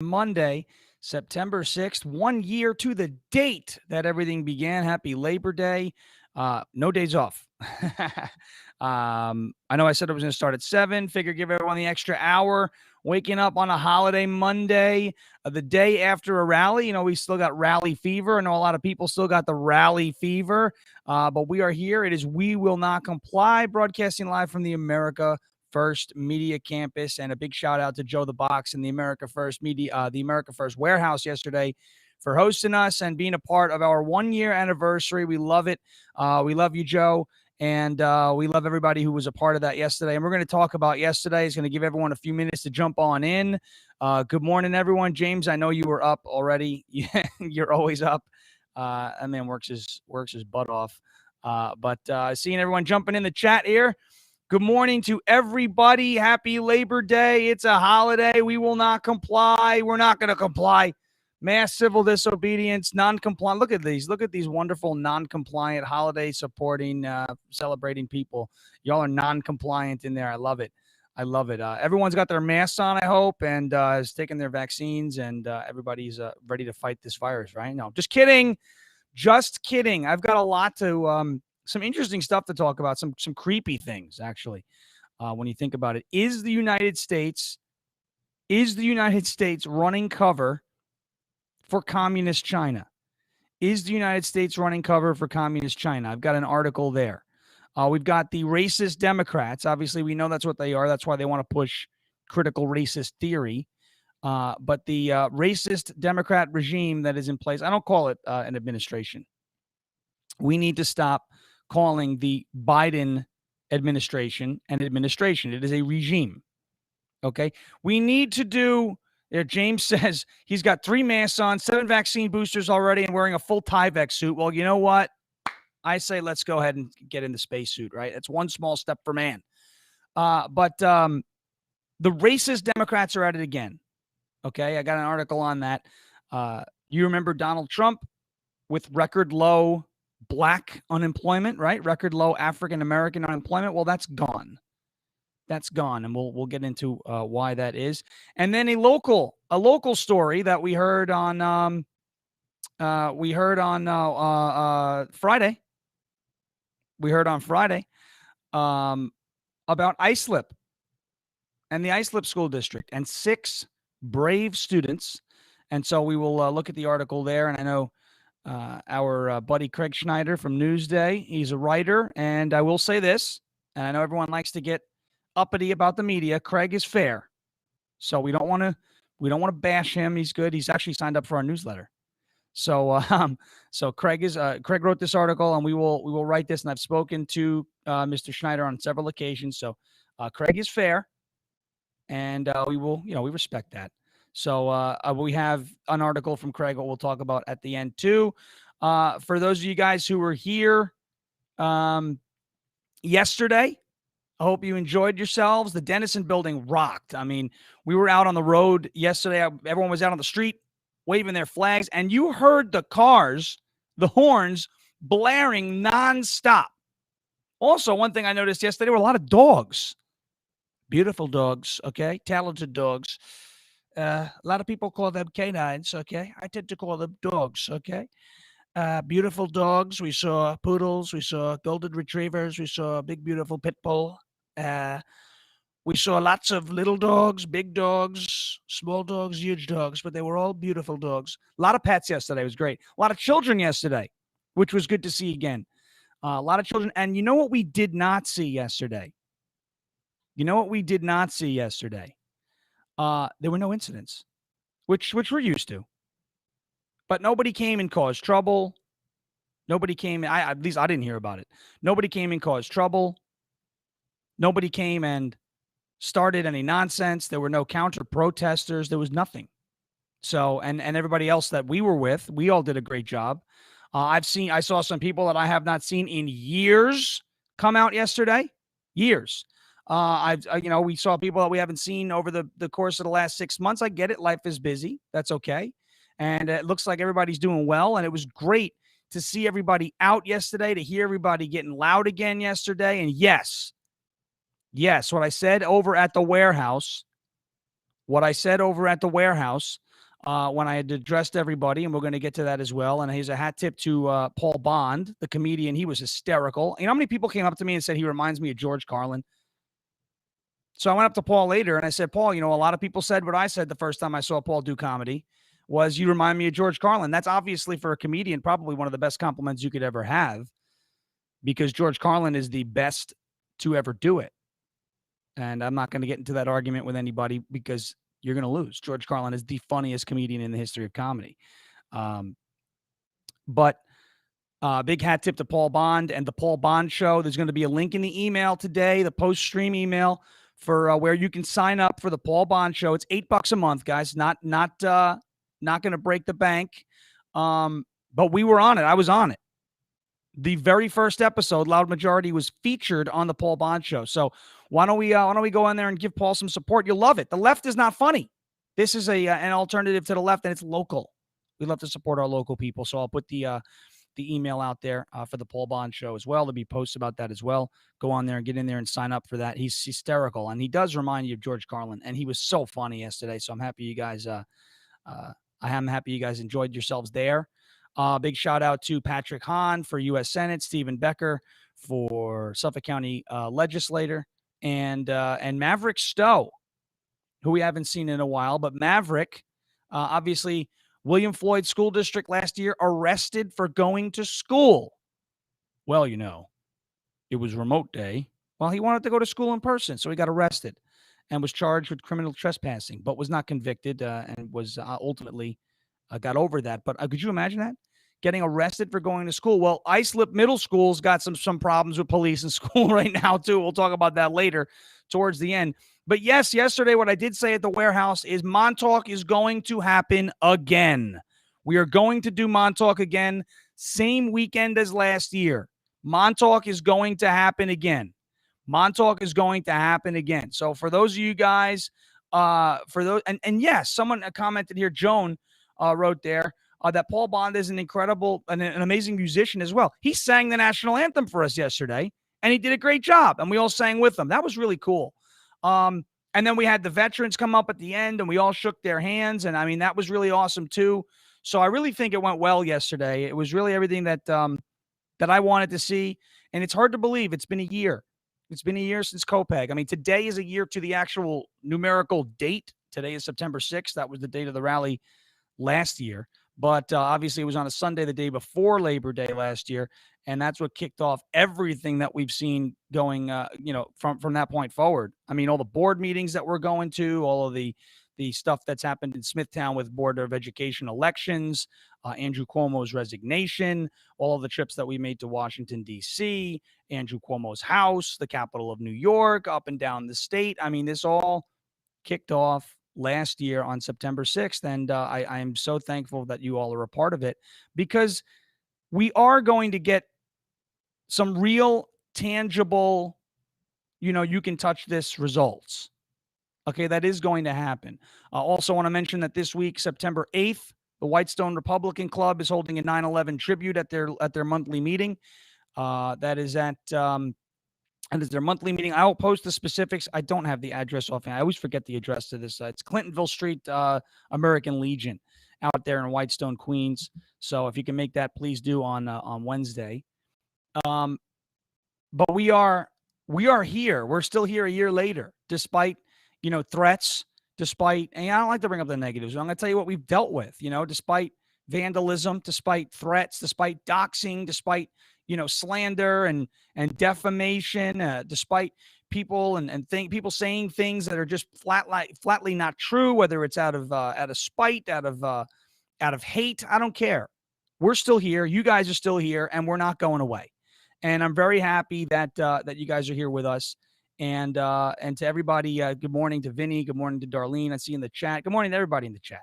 Monday, September 6th, 1 year to the date that everything began. Happy Labor Day. No days off. I know I said it was going to start at 7. Figure give everyone the extra hour. Waking up on a holiday Monday, the day after a rally. We still got rally fever. I know a lot of people still got the rally fever, but we are here. It is We Will Not Comply, broadcasting live from the America First Media Campus, and a big shout out to Joe the Box and the America First Media, the America First Warehouse yesterday for hosting us and being a part of our 1 year anniversary. We love it. We love you, Joe. And we love everybody who was a part of that yesterday. And we're going to talk about yesterday. It's going to give everyone a few minutes to jump on in. Good morning, everyone. James, I know you were up already. You're always up. That man works his butt off. But seeing everyone jumping in the chat here. Good morning to everybody. Happy Labor Day. It's a holiday. We will not comply. We're not going to comply. Mass civil disobedience, non-compliant. Look at these. Look at these wonderful non-compliant holiday supporting, celebrating people. Y'all are non-compliant in there. I love it. I love it. Everyone's got their masks on, I hope, and has taken their vaccines, and everybody's ready to fight this virus, right? No, just kidding. Just kidding. I've got a lot to some interesting stuff to talk about, some creepy things, actually, when you think about it. Is the United States running cover for communist China? Is the United States running cover for communist China? I've got an article there. We've got the racist Democrats. Obviously, we know that's what they are. That's why they want to push critical racist theory. But the racist Democrat regime that is in place, I don't call it an administration. We need to stop calling the Biden administration an administration. It is a regime. Okay? We need to do... James says he's got 3 masks on, 7 vaccine boosters already, and wearing a full Tyvek suit. Well, you know what? I say let's go ahead and get in the spacesuit, right? It's one small step for man. But the racist Democrats are at it again. Okay, I got an article on that. You remember Donald Trump with record low black unemployment, right? Record low African-American unemployment. Well, that's gone. That's gone, and we'll get into why that is. And then a local story that we heard on Friday. We heard on Friday about Islip and the Islip School District and 6 brave students. And so we will look at the article there. And I know our buddy Craig Schneider from Newsday, he's a writer, and I will say this, and I know everyone likes to get uppity about the media. Craig is fair, so we don't want to bash him. He's good. He's actually signed up for our newsletter. So Craig wrote this article, and we will write this. And I've spoken to Mr. Schneider on several occasions. So Craig is fair, and we respect that. So we have an article from Craig that we'll talk about at the end too. For those of you guys who were here yesterday, I hope you enjoyed yourselves. The Dennison building rocked. I mean, we were out on the road yesterday. Everyone was out on the street waving their flags, and you heard the cars, the horns, blaring nonstop. Also, one thing I noticed yesterday, there were a lot of dogs. Beautiful dogs, okay? Talented dogs. A lot of people call them canines, okay? I tend to call them dogs, okay? Beautiful dogs. We saw poodles. We saw golden retrievers. We saw a big, beautiful pit bull. We saw lots of little dogs, big dogs, small dogs, huge dogs, but they were all beautiful dogs. A lot of pets yesterday. It was great. A lot of children yesterday, which was good to see again. A lot of children. And you know what we did not see yesterday? There were no incidents, which we're used to. But nobody came and caused trouble. Nobody came, at least I didn't hear about it. Nobody came and caused trouble. Nobody came and started any nonsense. There were no counter protesters. There was nothing. So, and everybody else that we were with, we all did a great job. I saw some people that I have not seen in years come out yesterday. Years. We saw people that we haven't seen over the course of the last 6 months. I get it. Life is busy. That's okay. And it looks like everybody's doing well. And it was great to see everybody out yesterday, to hear everybody getting loud again yesterday. And yes, what I said over at the warehouse what I said over at the warehouse when I had addressed everybody, and we're going to get to that as well. And here's a hat tip to Paul Bond, the comedian. He was hysterical. You know how many people came up to me and said he reminds me of George Carlin? So I went up to Paul later and I said, Paul, you know, a lot of people said what I said the first time I saw Paul do comedy was you remind me of George Carlin. That's obviously for a comedian, probably one of the best compliments you could ever have, because George Carlin is the best to ever do it. And I'm not going to get into that argument with anybody because you're going to lose. George Carlin is the funniest comedian in the history of comedy. But big hat tip to Paul Bond and the Paul Bond Show. There's going to be a link in the email today, the post-stream email, for where you can sign up for the Paul Bond Show. It's $8 a month, guys. Not going to break the bank. But we were on it. I was on it. The very first episode, Loud Majority, was featured on the Paul Bond Show. So why don't we go in there and give Paul some support? You'll love it. The left is not funny. This is an alternative to the left, and it's local. We love to support our local people. So I'll put the email out there for the Paul Bond Show as well. There'll be posts about that as well. Go on there and get in there and sign up for that. He's hysterical, and he does remind you of George Carlin, and he was so funny yesterday. So I'm happy you guys. I am happy you guys enjoyed yourselves there. Big shout out to Patrick Hahn for U.S. Senate, Stephen Becker for Suffolk County legislator, and Maverick Stowe, who we haven't seen in a while. But Maverick, obviously, William Floyd School District last year, arrested for going to school. Well, you know, it was remote day. Well, he wanted to go to school in person, so he got arrested and was charged with criminal trespassing, but was not convicted and was ultimately got over that. But could you imagine that? Getting arrested for going to school. Well, Islip Middle School's got some problems with police in school right now, too. We'll talk about that later towards the end. But yes, yesterday, what I did say at the warehouse is Montauk is going to happen again. We are going to do Montauk again, same weekend as last year. Montauk is going to happen again. Montauk is going to happen again. So for those of you guys, for those, and yes, someone commented here, Joan wrote there, that Paul Bond is an incredible, an amazing musician as well. He sang the national anthem for us yesterday, and he did a great job, and we all sang with him. That was really cool. And then we had the veterans come up at the end, and we all shook their hands, and I mean, that was really awesome too. So I really think it went well yesterday. It was really everything that that I wanted to see, and it's hard to believe it's been a year. It's been a year since Copeg. I mean, today is a year to the actual numerical date. Today is September 6th. That was the date of the rally last year. But obviously, it was on a Sunday, the day before Labor Day last year, and that's what kicked off everything that we've seen going, from that point forward. I mean, all the board meetings that we're going to, all of the stuff that's happened in Smithtown with Board of Education elections, Andrew Cuomo's resignation, all of the trips that we made to Washington, D.C., Andrew Cuomo's house, the capital of New York, up and down the state. I mean, this all kicked off last year on September 6th. And I am so thankful that you all are a part of it, because we are going to get some real tangible, you can touch this results. Okay, that is going to happen. Also want to mention that this week, September 8th, the Whitestone Republican Club is holding a 9/11 tribute at their monthly meeting. That is at and it's their monthly meeting. I'll post the specifics. I don't have the address offhand. I always forget the address to this. It's Clintonville Street, American Legion, out there in Whitestone, Queens. So if you can make that, please do on Wednesday. But we are here. We're still here a year later, despite threats, despite, and I don't like to bring up the negatives. I'm going to tell you what we've dealt with. Despite vandalism, despite threats, despite doxing, despite slander and defamation, despite people people saying things that are just flatly not true, whether it's out of spite, out of hate. I don't care. We're still here. You guys are still here, and we're not going away. And I'm very happy that you guys are here with us. And to everybody, good morning to Vinny. Good morning to Darlene. I see in the chat. Good morning to everybody in the chat.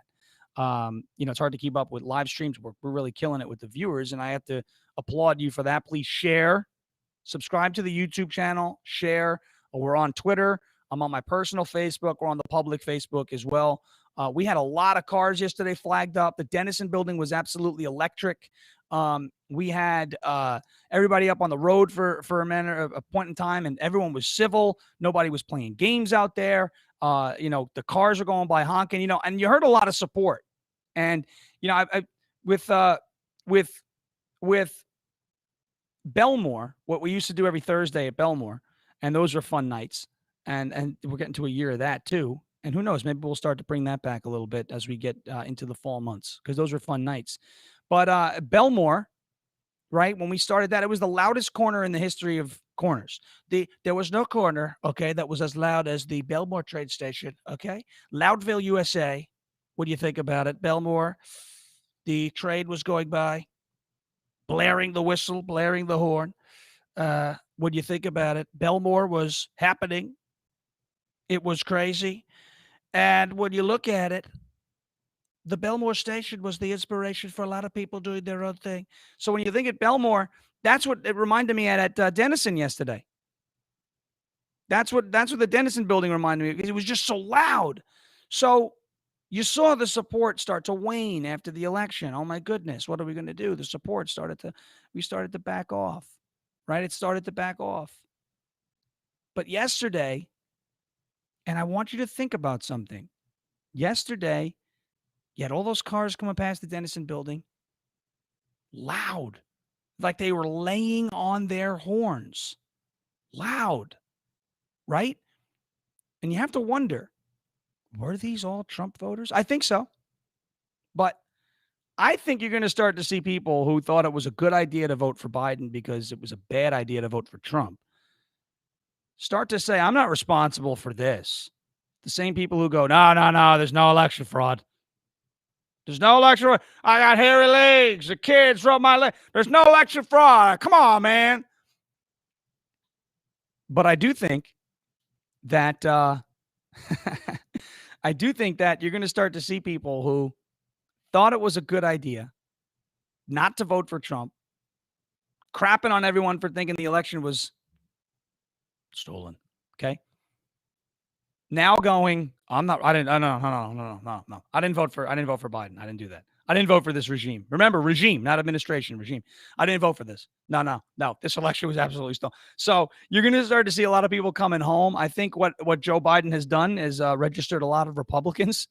It's hard to keep up with live streams. We're really killing it with the viewers, and I have to applaud you for that. Please share, subscribe to the YouTube channel, share. We're on Twitter. I'm on my personal Facebook. We're on the public Facebook as well. We had a lot of cars yesterday flagged up. The Dennison building was absolutely electric. We had everybody up on the road for a point in time, and everyone was civil. Nobody was playing games out there. The cars are going by honking, and you heard a lot of support. And, with Belmore, what we used to do every Thursday at Belmore, and those were fun nights. And we're getting to a year of that too. And who knows, maybe we'll start to bring that back a little bit as we get into the fall months, because those were fun nights. But Belmore, right, when we started that, it was the loudest corner in the history of corners. There was no corner, okay, that was as loud as the Belmore train station, okay? Loudville, USA. What do you think about it? Belmore, the train was going by, blaring the whistle, blaring the horn. What do you think about it? Belmore was happening. It was crazy. And when you look at it, the Belmore station was the inspiration for a lot of people doing their own thing. So when you think at Belmore, that's what it reminded me at Denison yesterday. That's what the Denison building reminded me of, because it was just so loud. So you saw the support start to wane after the election. Oh my goodness, what are we going to do? The support we started to back off, right? It started to back off. But yesterday, and I want you to think about something. Yesterday, you had all those cars coming past the Denison building, loud, like they were laying on their horns, loud, right? And you have to wonder, were these all Trump voters? I think so. But I think you're going to start to see people who thought it was a good idea to vote for Biden because it was a bad idea to vote for Trump start to say, I'm not responsible for this. The same people who go, no, there's no election fraud. There's no election fraud. I got hairy legs. The kids rub my leg. There's no election fraud. Come on, man. But I do think that you're going to start to see people who thought it was a good idea not to vote for Trump, crapping on everyone for thinking the election was stolen. Okay. Now going, no. I didn't vote for Biden. I didn't do that. I didn't vote for this regime. Remember, regime, not administration, regime. I didn't vote for this. No. This election was absolutely stolen. So you're going to start to see a lot of people coming home. I think what Joe Biden has done is registered a lot of Republicans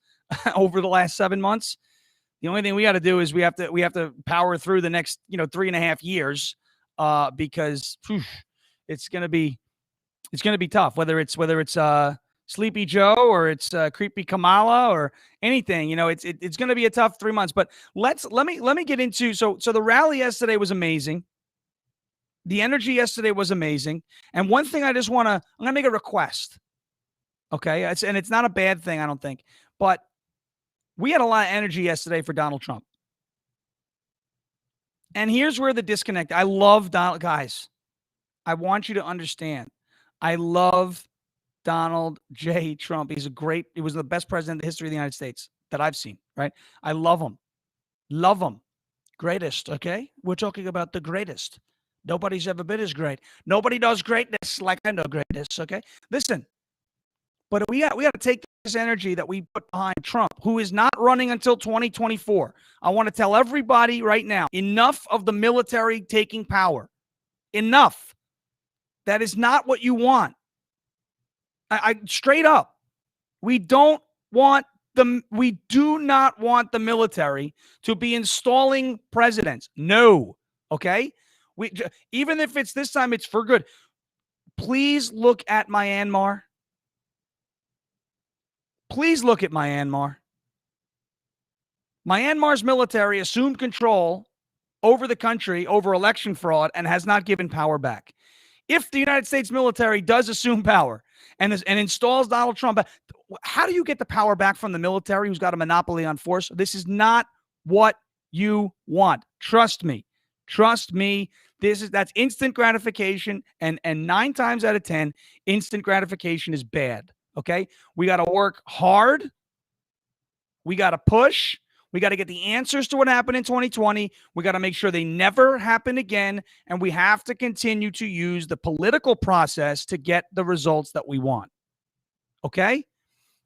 over the last 7 months. The only thing we got to do is we have to power through the next 3.5 years because it's going to be tough. Whether it's Sleepy Joe or it's Creepy Kamala or anything, it's going to be a tough 3 months. But let me get into so the rally yesterday was amazing. The energy yesterday was amazing. And one thing I'm going to make a request. Okay, it's not a bad thing, I don't think, but we had a lot of energy yesterday for Donald Trump. And here's where the disconnect. I love Donald, guys. I want you to understand. I love Donald J. Trump. He was the best president in the history of the United States that I've seen, right? I love him. Love him. Greatest, okay? We're talking about the greatest. Nobody's ever been as great. Nobody does greatness like I know greatness, okay? Listen, but we got to take this energy that we put behind Trump, who is not running until 2024. I want to tell everybody right now, enough of the military taking power. Enough. That is not what you want. I straight up, we do not want the military to be installing presidents. No. Okay. Even if it's this time, it's for good. Please look at Myanmar. Please look at Myanmar. Myanmar's military assumed control over the country over election fraud and has not given power back. If the United States military does assume power and installs Donald Trump, how do you get the power back from the military who's got a monopoly on force? This is not what you want. Trust me. Trust me. That's instant gratification. And 9 times out of 10, instant gratification is bad. Okay. We got to work hard. We got to push. We got to get the answers to what happened in 2020. We got to make sure they never happen again. And we have to continue to use the political process to get the results that we want. Okay?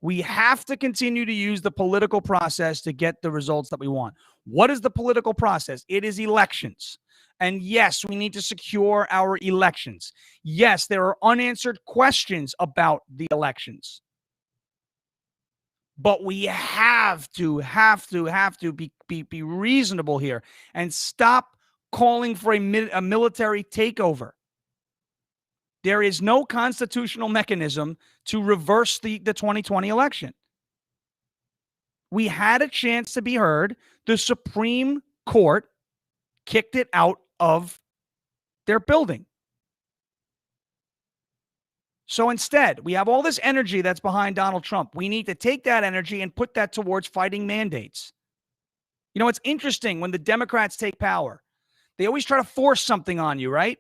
We have to continue to use the political process to get the results that we want. What is the political process? It is elections. And yes, we need to secure our elections. Yes, there are unanswered questions about the elections. But we have to be reasonable here and stop calling for a military takeover. There is no constitutional mechanism to reverse the 2020 election. We had a chance to be heard. The Supreme Court kicked it out of their building. So instead, we have all this energy that's behind Donald Trump. We need to take that energy and put that towards fighting mandates. You know, it's interesting when the Democrats take power. They always try to force something on you, right?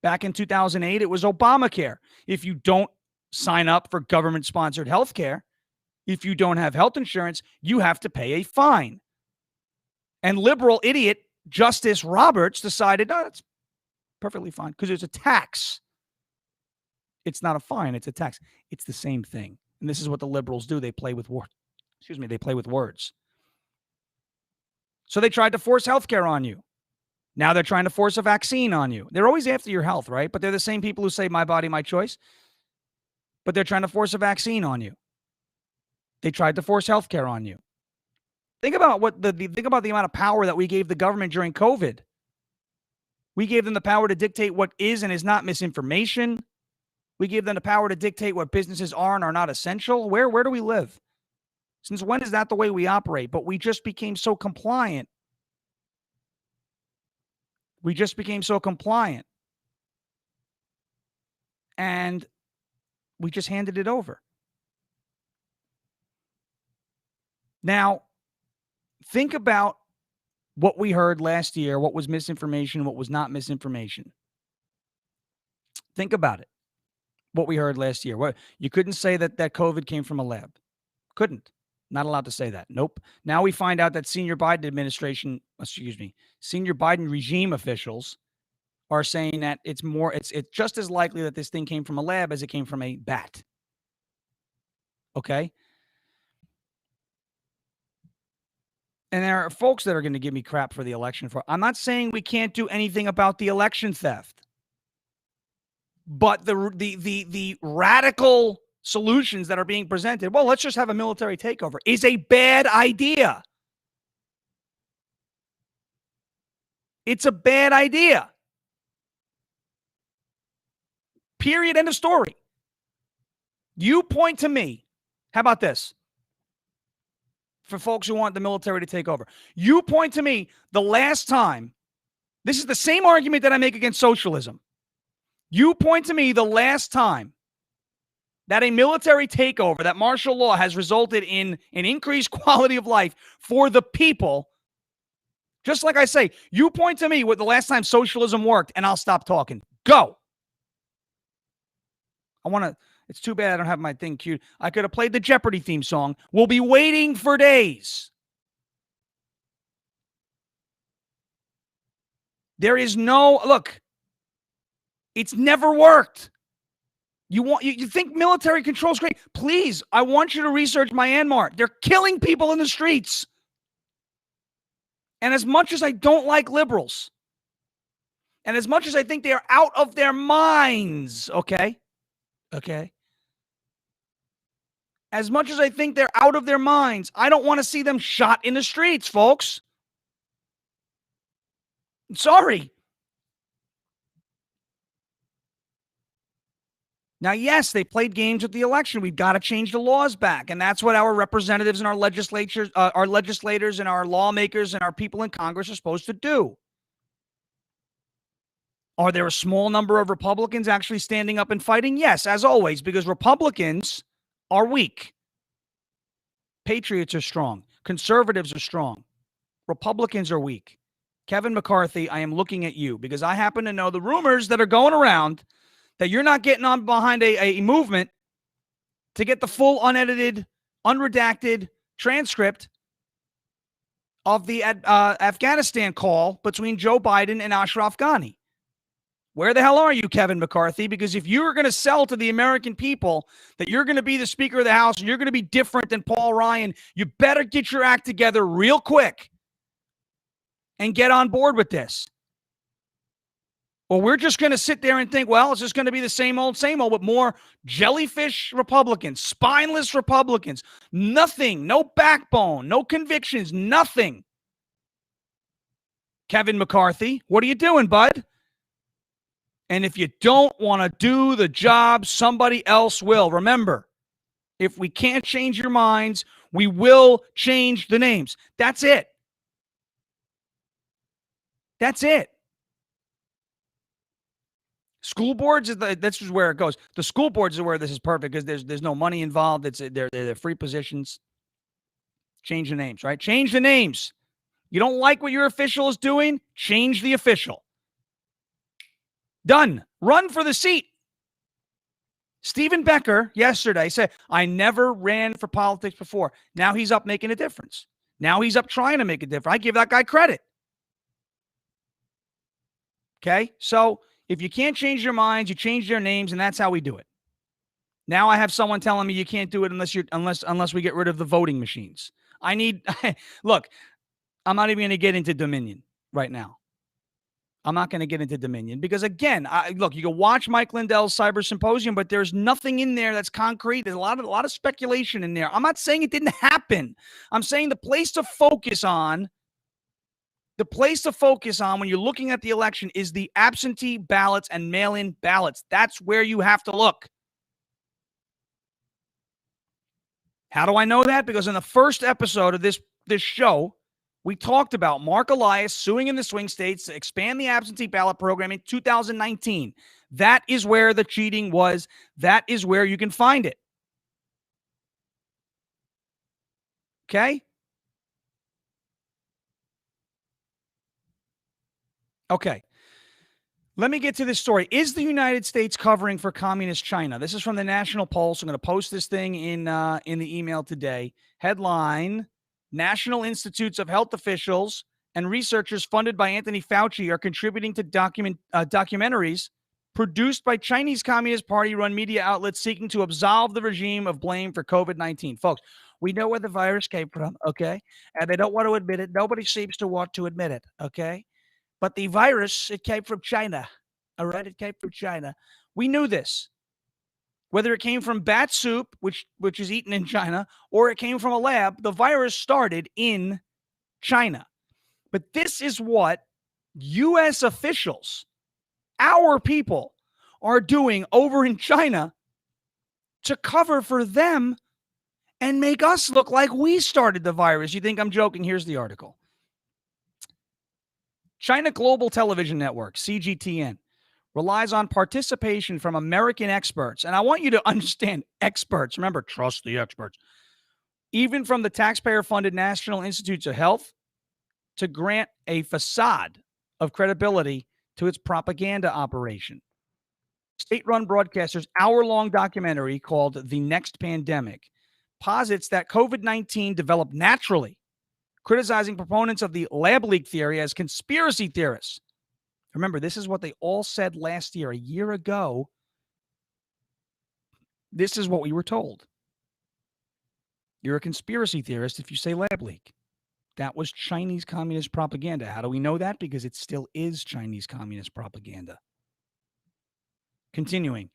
Back in 2008, it was Obamacare. If you don't sign up for government-sponsored health care, if you don't have health insurance, you have to pay a fine. And liberal idiot Justice Roberts decided, no, that's perfectly fine because it's a tax. It's not a fine, it's a tax. It's the same thing. And this is what the liberals do. They play with words. They play with words. So they tried to force healthcare on you. Now they're trying to force a vaccine on you. They're always after your health, right? But they're the same people who say my body, my choice. But they're trying to force a vaccine on you. They tried to force healthcare on you. Think about think about the amount of power that we gave the government during COVID. We gave them the power to dictate what is and is not misinformation. We gave them the power to dictate what businesses are and are not essential. Where do we live? Since when is that the way we operate? But we just became so compliant. And we just handed it over. Now, think about what we heard last year, what was misinformation, what was not misinformation. Think about it. What we heard last year. What you couldn't say that COVID came from a lab. Couldn't. Not allowed to say that. Nope. Now we find out that senior Biden regime officials are saying that it's just as likely that this thing came from a lab as it came from a bat. Okay? And there are folks that are going to give me crap for the election. I'm not saying we can't do anything about the election theft. But the radical solutions that are being presented, well, let's just have a military takeover, is a bad idea. It's a bad idea. Period. End of story. You point to me. How about this? For folks who want the military to take over. You point to me the last time. This is the same argument that I make against socialism. You point to me the last time that a military takeover, that martial law has resulted in an increased quality of life for the people. Just like I say, you point to me with the last time socialism worked, and I'll stop talking. Go. It's too bad I don't have my thing queued. I could have played the Jeopardy theme song. We'll be waiting for days. There is look, it's never worked. You think military control is great? Please, I want you to research Myanmar. They're killing people in the streets. And as much as I don't like liberals, and as much as I think they are out of their minds, okay? As much as I think they're out of their minds, I don't want to see them shot in the streets, folks. I'm sorry. Now, yes, they played games with the election. We've got to change the laws back. And that's what our representatives and our legislators and our lawmakers and our people in Congress are supposed to do. Are there a small number of Republicans actually standing up and fighting? Yes, as always, because Republicans are weak. Patriots are strong. Conservatives are strong. Republicans are weak. Kevin McCarthy, I am looking at you because I happen to know the rumors that are going around that you're not getting on behind a movement to get the full unedited, unredacted transcript of the Afghanistan call between Joe Biden and Ashraf Ghani. Where the hell are you, Kevin McCarthy? Because if you're going to sell to the American people that you're going to be the Speaker of the House and you're going to be different than Paul Ryan, you better get your act together real quick and get on board with this. Or we're just going to sit there and think, well, it's just going to be the same old, with more jellyfish Republicans, spineless Republicans, nothing, no backbone, no convictions, nothing. Kevin McCarthy, what are you doing, bud? And if you don't want to do the job, somebody else will. Remember, if we can't change your minds, we will change the names. That's it. That's it. School boards, that's just where it goes. The school boards is where this is perfect because there's no money involved. They're free positions. Change the names, right? Change the names. You don't like what your official is doing? Change the official. Done. Run for the seat. Stephen Becker yesterday said, I never ran for politics before. Now he's up making a difference. Now he's up trying to make a difference. I give that guy credit. Okay? So if you can't change your minds, you change their names, and that's how we do it. Now I have someone telling me you can't do it unless we get rid of the voting machines. Look, I'm not even going to get into Dominion right now. I'm not going to get into Dominion because, again, look, you can watch Mike Lindell's Cyber Symposium, but there's nothing in there that's concrete. There's a lot of speculation in there. I'm not saying it didn't happen. I'm saying the place to focus on when you're looking at the election is the absentee ballots and mail-in ballots. That's where you have to look. How do I know that? Because in the first episode of this show, we talked about Mark Elias suing in the swing states to expand the absentee ballot program in 2019. That is where the cheating was. That is where you can find it. Okay? Okay. Let me get to this story. Is the United States covering for communist China? This is from the National Pulse. I'm going to post this thing in the email today. Headline: National Institutes of Health officials and researchers funded by Anthony Fauci are contributing to documentaries produced by Chinese Communist Party-run media outlets seeking to absolve the regime of blame for COVID-19. Folks, we know where the virus came from, okay? And they don't want to admit it. Nobody seems to want to admit it, okay? But the virus, it came from China, all right? It came from China. We knew this. Whether it came from bat soup, which is eaten in China, or it came from a lab, the virus started in China. But this is what U.S. officials, our people, are doing over in China to cover for them and make us look like we started the virus. You think I'm joking? Here's the article. China Global Television Network, CGTN, relies on participation from American experts. And I want you to understand experts. Remember, trust the experts. Even from the taxpayer-funded National Institutes of Health to grant a facade of credibility to its propaganda operation. State-run broadcasters' hour-long documentary called The Next Pandemic posits that COVID-19 developed naturally, criticizing proponents of the lab leak theory as conspiracy theorists. Remember, this is what they all said last year, a year ago. This is what we were told. You're a conspiracy theorist if you say lab leak. That was Chinese communist propaganda. How do we know that? Because it still is Chinese communist propaganda. Continuing.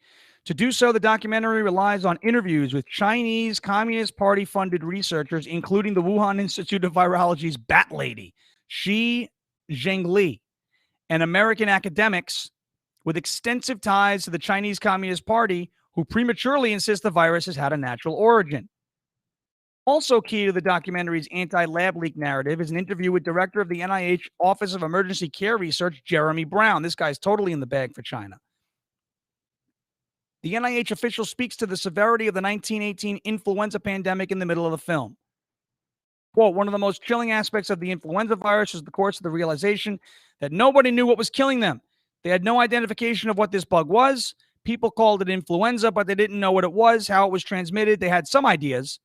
To do so, the documentary relies on interviews with Chinese Communist Party-funded researchers, including the Wuhan Institute of Virology's Bat Lady, Shi Zhengli, and American academics with extensive ties to the Chinese Communist Party who prematurely insist the virus has had a natural origin. Also key to the documentary's anti-lab leak narrative is an interview with director of the NIH Office of Emergency Care Research, Jeremy Brown. This guy's totally in the bag for China. The NIH official speaks to the severity of the 1918 influenza pandemic in the middle of the film. Quote, one of the most chilling aspects of the influenza virus was, of course, the realization that nobody knew what was killing them. They had no identification of what this bug was. People called it influenza, but they didn't know what it was, how it was transmitted. They had some ideas,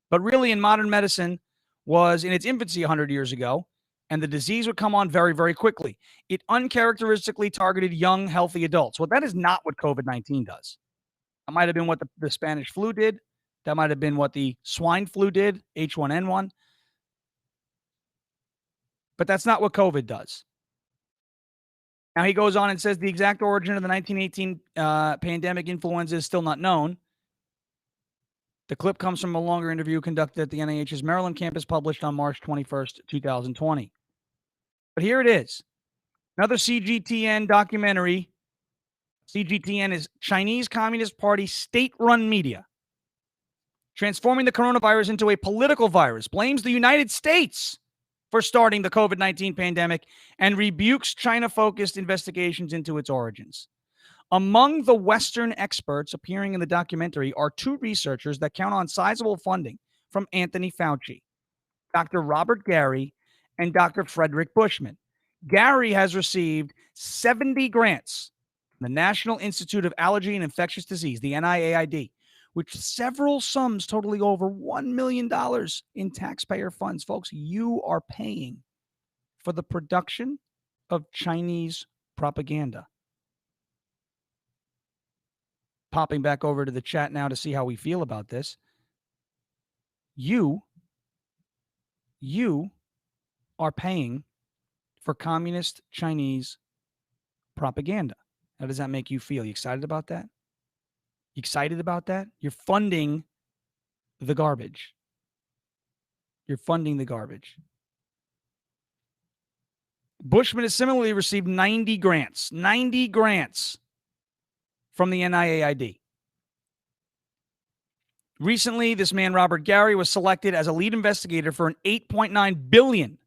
but really in modern medicine was in its infancy 100 years ago, and the disease would come on very, very quickly. It uncharacteristically targeted young, healthy adults. Well, that is not what COVID-19 does. That might have been what the Spanish flu did. That might have been what the swine flu did, H1N1. But that's not what COVID does. Now, he goes on and says the exact origin of the 1918 pandemic influenza is still not known. The clip comes from a longer interview conducted at the NIH's Maryland campus published on March 21st, 2020. But here it is. Another CGTN documentary. CGTN is Chinese Communist Party state-run media. Transforming the coronavirus into a political virus, blames the United States for starting the COVID-19 pandemic and rebukes China-focused investigations into its origins. Among the Western experts appearing in the documentary are two researchers that count on sizable funding from Anthony Fauci, Dr. Robert Gary, and Dr. Frederick Bushman. Gary has received 70 grants from the National Institute of Allergy and Infectious Disease, the NIAID, which several sums totaling over $1 million in taxpayer funds. Folks, you are paying for the production of Chinese propaganda. Popping back over to the chat now to see how we feel about this. You are paying for communist Chinese propaganda. How does that make you feel? You excited about that? You excited about that? You're funding the garbage. You're funding the garbage. Bushman has similarly received 90 grants from the NIAID. Recently, this man, Robert Gary, was selected as a lead investigator for an $8.9 million,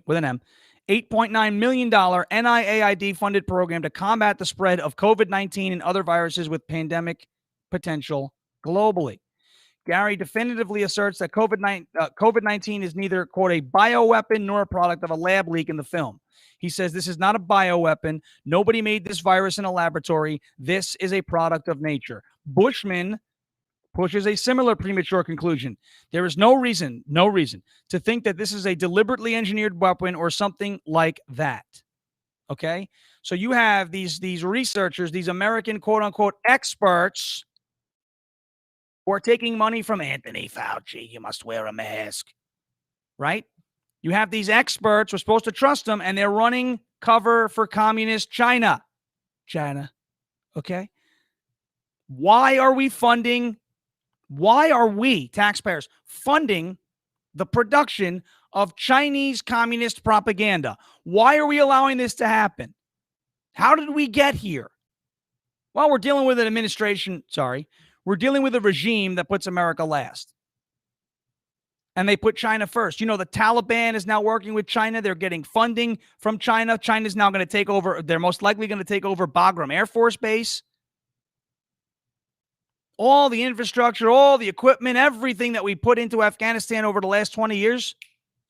with an M, $8.9 million NIAID-funded program to combat the spread of COVID-19 and other viruses with pandemic potential globally. Gary definitively asserts that COVID-19 is neither, quote, a bioweapon nor a product of a lab leak in the film. He says this is not a bioweapon. Nobody made this virus in a laboratory. This is a product of nature. Bushman pushes a similar premature conclusion. There is no reason to think that this is a deliberately engineered weapon or something like that. Okay? So you have these researchers, these American quote-unquote experts who are taking money from Anthony Fauci. You must wear a mask. Right? You have these experts, we're supposed to trust them, and they're running cover for communist China. Okay? Why are we, taxpayers, funding the production of Chinese communist propaganda? Why are we allowing this to happen? How did we get here? Well, we're dealing with we're dealing with a regime that puts America last. And they put China first. You know, the Taliban is now working with China. They're getting funding from China. China's now going to take over. They're most likely going to take over Bagram Air Force Base. All the infrastructure, all the equipment, everything that we put into Afghanistan over the last 20 years,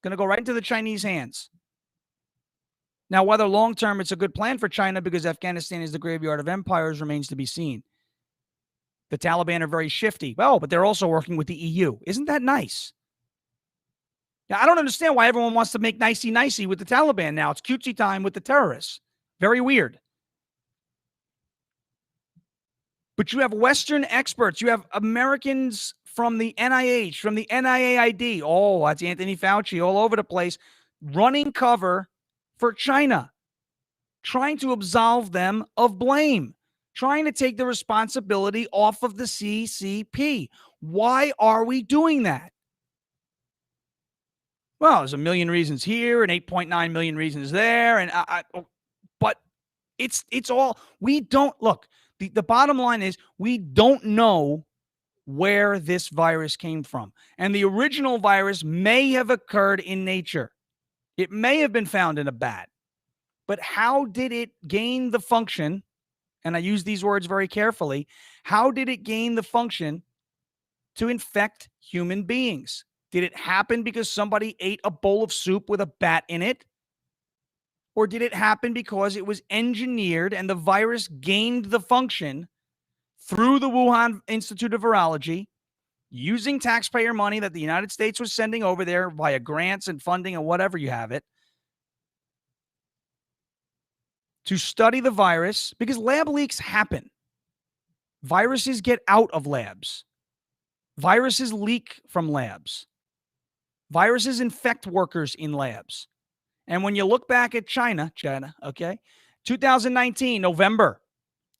going to go right into the Chinese hands. Now, whether long-term it's a good plan for China because Afghanistan is the graveyard of empires remains to be seen. The Taliban are very shifty. Well, but they're also working with the EU. Isn't that nice? Now, I don't understand why everyone wants to make nicey-nicey with the Taliban now. It's cutesy time with the terrorists. Very weird. But you have Western experts. You have Americans from the NIH, from the NIAID. Oh, that's Anthony Fauci all over the place, running cover for China, trying to absolve them of blame, trying to take the responsibility off of the CCP. Why are we doing that? Well, there's a million reasons here and 8.9 million reasons there. But it's all, we don't, look, the bottom line is we don't know where this virus came from. And the original virus may have occurred in nature. It may have been found in a bat. But how did it gain the function? And I use these words very carefully. How did it gain the function to infect human beings? Did it happen because somebody ate a bowl of soup with a bat in it? Or did it happen because it was engineered and the virus gained the function through the Wuhan Institute of Virology, using taxpayer money that the United States was sending over there via grants and funding and whatever you have it, to study the virus? Because lab leaks happen. Viruses get out of labs. Viruses leak from labs. Viruses infect workers in labs. And when you look back at China, okay, 2019, November,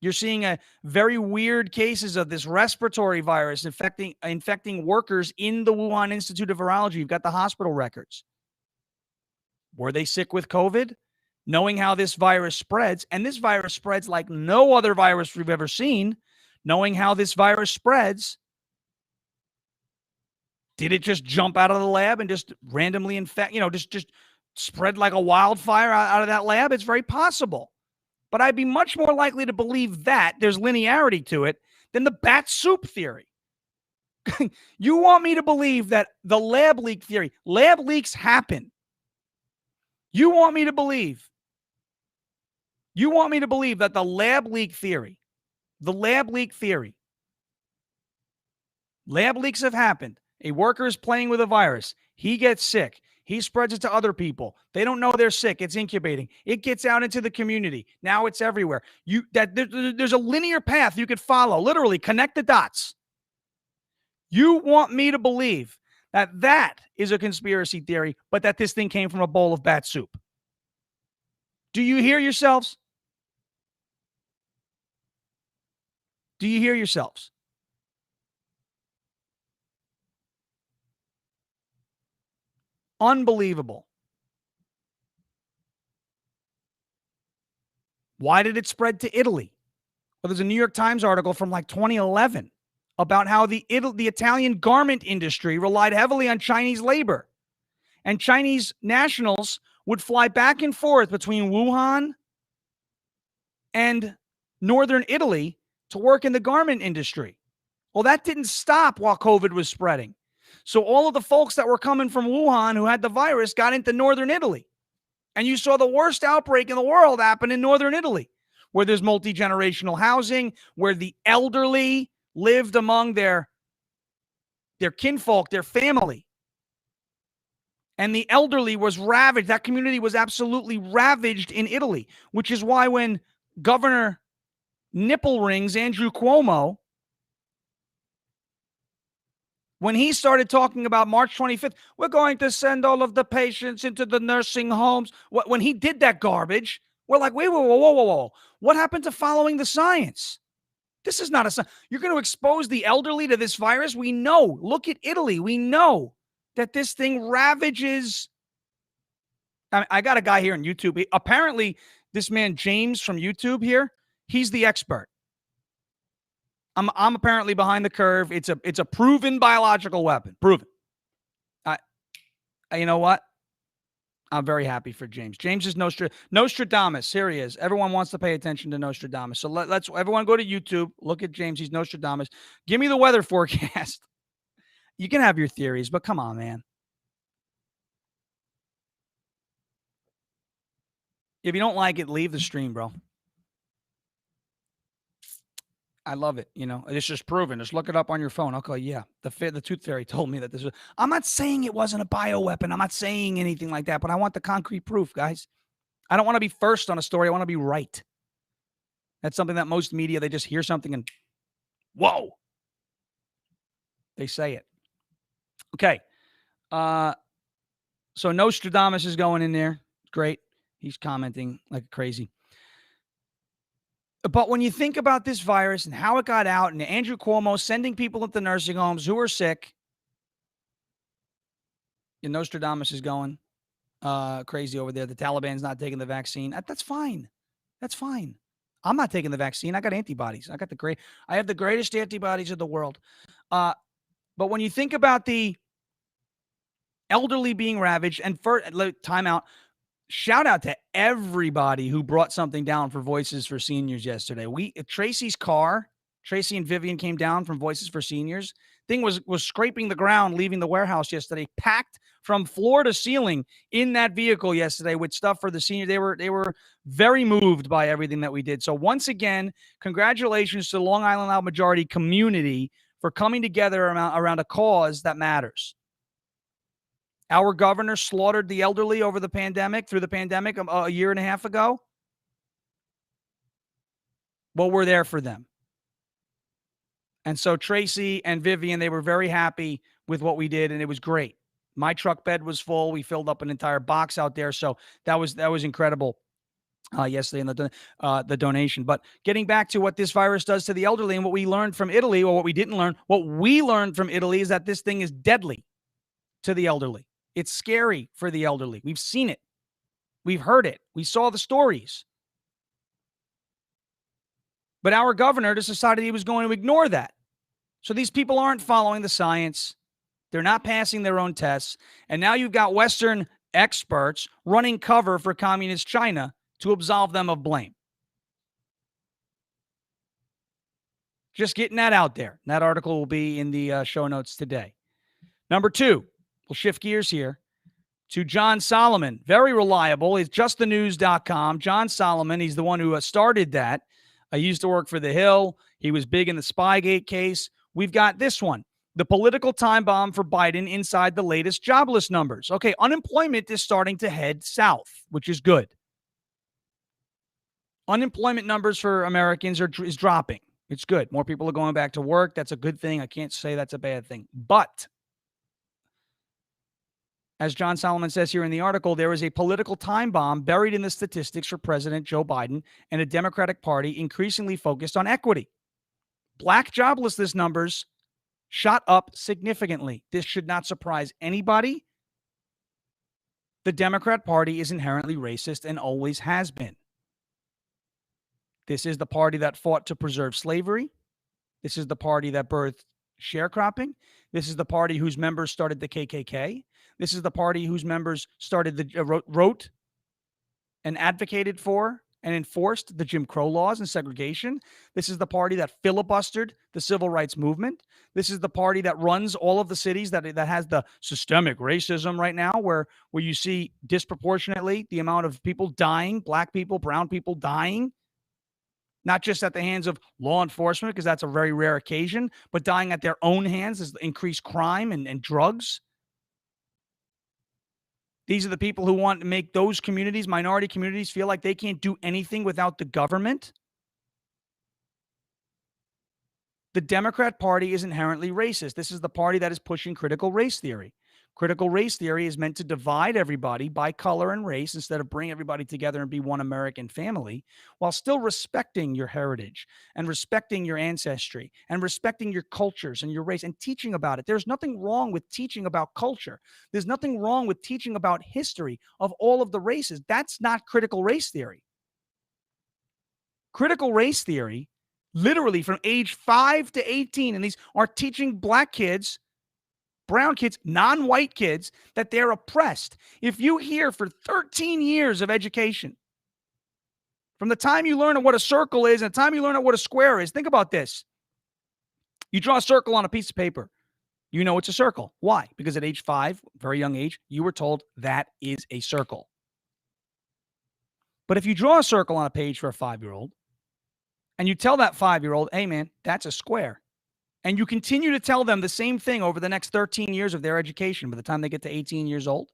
you're seeing a very weird cases of this respiratory virus infecting workers in the Wuhan Institute of Virology. You've got the hospital records. Were they sick with COVID? Knowing how this virus spreads, and this virus spreads like no other virus we've ever seen, knowing how this virus spreads, did it just jump out of the lab and just randomly infect, just spread like a wildfire out of that lab? It's very possible. But I'd be much more likely to believe that there's linearity to it than the bat soup theory. You want me to believe that the lab leak theory, lab leaks happen. You want me to believe that the lab leak theory, lab leaks have happened. A worker is playing with a virus. He gets sick. He spreads it to other people. They don't know they're sick. It's incubating. It gets out into the community. Now it's everywhere. There's a linear path you could follow. Literally, connect the dots. You want me to believe that is a conspiracy theory, but that this thing came from a bowl of bat soup. Do you hear yourselves? Do you hear yourselves? Unbelievable. Why did it spread to Italy? Well, there's a New York Times article from like 2011 about how the Italian garment industry relied heavily on Chinese labor. And Chinese nationals would fly back and forth between Wuhan and northern Italy to work in the garment industry. Well, that didn't stop while COVID was spreading. So all of the folks that were coming from Wuhan who had the virus got into northern Italy. And you saw the worst outbreak in the world happen in northern Italy, where there's multi-generational housing, where the elderly lived among their kinfolk, their family. And the elderly was ravaged. That community was absolutely ravaged in Italy, which is why when Governor Nipple Rings, Andrew Cuomo, when he started talking about March 25th, we're going to send all of the patients into the nursing homes. When he did that garbage, we're like, wait, whoa. What happened to following the science? This is not a sign. You're going to expose the elderly to this virus? We know. Look at Italy. We know that this thing ravages. I got a guy here on YouTube. Apparently, this man, James from YouTube here, he's the expert. I'm apparently behind the curve. It's a proven biological weapon. Proven. You know what? I'm very happy for James. James is Nostradamus. Here he is. Everyone wants to pay attention to Nostradamus. So let's everyone go to YouTube. Look at James. He's Nostradamus. Give me the weather forecast. You can have your theories, but come on, man. If you don't like it, leave the stream, bro. I love it. It's just proven. Just look it up on your phone. Okay, yeah. The tooth fairy told me that this was. I'm not saying it wasn't a bioweapon. I'm not saying anything like that, but I want the concrete proof, guys. I don't want to be first on a story. I want to be right. That's something that most media, they just hear something and whoa. They say it. Okay. So Nostradamus is going in there. Great. He's commenting like crazy. But when you think about this virus and how it got out and Andrew Cuomo sending people into nursing homes who are sick, and Nostradamus is going crazy over there. The Taliban's not taking the vaccine. That's fine. That's fine. I'm not taking the vaccine. I got antibodies. I have the greatest antibodies in the world. But when you think about the elderly being ravaged, and for time out, shout out to everybody who brought something down for Voices for Seniors yesterday. Tracy's car, Tracy and Vivian came down from Voices for Seniors. Thing was scraping the ground, leaving the warehouse yesterday, packed from floor to ceiling in that vehicle yesterday with stuff for the senior. They were very moved by everything that we did. So once again, congratulations to the Long Island Loud Majority community for coming together around a cause that matters. Our governor slaughtered the elderly through the pandemic a year and a half ago. Well, we're there for them. And so Tracy and Vivian, they were very happy with what we did, and it was great. My truck bed was full. We filled up an entire box out there. So that was incredible. yesterday in the donation. But getting back to what this virus does to the elderly and what we learned from Italy, or what we didn't learn, what we learned from Italy is that this thing is deadly to the elderly. It's scary for the elderly. We've seen it. We've heard it. We saw the stories. But our governor just decided he was going to ignore that. So these people aren't following the science. They're not passing their own tests. And now you've got Western experts running cover for communist China to absolve them of blame. Just getting that out there. That article will be in the show notes today. Number 2, we'll shift gears here to John Solomon. Very reliable. It's justthenews.com. John Solomon, he's the one who started that. I used to work for The Hill. He was big in the Spygate case. We've got this one. The political time bomb for Biden inside the latest jobless numbers. Okay, unemployment is starting to head south, which is good. Unemployment numbers for Americans is dropping. It's good. More people are going back to work. That's a good thing. I can't say that's a bad thing. But as John Solomon says here in the article, there is a political time bomb buried in the statistics for President Joe Biden and a Democratic Party increasingly focused on equity. Black joblessness numbers shot up significantly. This should not surprise anybody. The Democrat Party is inherently racist and always has been. This is the party that fought to preserve slavery. This is the party that birthed sharecropping. This is the party whose members started the KKK. This is the party whose members started wrote and advocated for and enforced the Jim Crow laws and segregation. This is the party that filibustered the civil rights movement. This is the party that runs all of the cities that has the systemic racism right now, where you see disproportionately the amount of people dying, black people, brown people dying, not just at the hands of law enforcement, because that's a very rare occasion, but dying at their own hands as increased crime and drugs. These are the people who want to make those communities, minority communities, feel like they can't do anything without the government. The Democrat Party is inherently racist. This is the party that is pushing critical race theory. Critical race theory is meant to divide everybody by color and race instead of bring everybody together and be one American family, while still respecting your heritage and respecting your ancestry and respecting your cultures and your race and teaching about it. There's nothing wrong with teaching about culture. There's nothing wrong with teaching about history of all of the races. That's not critical race theory. Critical race theory, literally from age 5 to 18, and these are teaching black kids, brown kids, non-white kids, that they're oppressed. If you hear for 13 years of education, from the time you learn what a circle is and the time you learn what a square is, think about this. You draw a circle on a piece of paper. You know it's a circle. Why? Because at age 5, very young age, you were told that is a circle. But if you draw a circle on a page for a 5-year-old, and you tell that 5-year-old, hey man, that's a square, and you continue to tell them the same thing over the next 13 years of their education, by the time they get to 18 years old,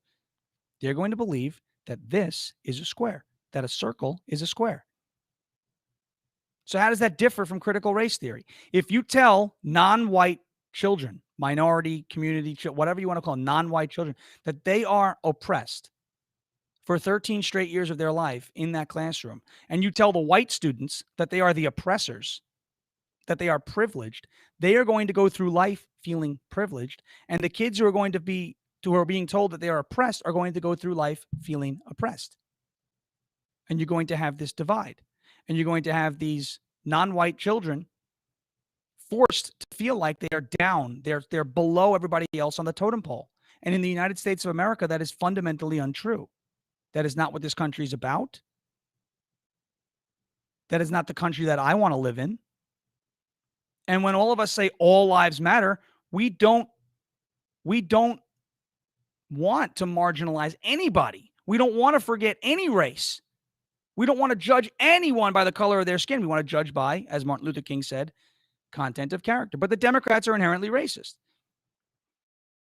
they're going to believe that this is a square, that a circle is a square. So how does that differ from critical race theory? If you tell non-white children, minority community, whatever you want to call them, non-white children, that they are oppressed for 13 straight years of their life in that classroom, and you tell the white students that they are the oppressors, that they are privileged, they are going to go through life feeling privileged, and the kids who are being told that they are oppressed are going to go through life feeling oppressed. And you're going to have this divide, and you're going to have these non-white children forced to feel like they are down, they're below everybody else on the totem pole. And in the United States of America, that is fundamentally untrue. That is not what this country is about. That is not the country that I want to live in. And when all of us say all lives matter, we don't want to marginalize anybody. We don't want to forget any race. We don't want to judge anyone by the color of their skin. We want to judge by, as Martin Luther King said, content of character. But the Democrats are inherently racist.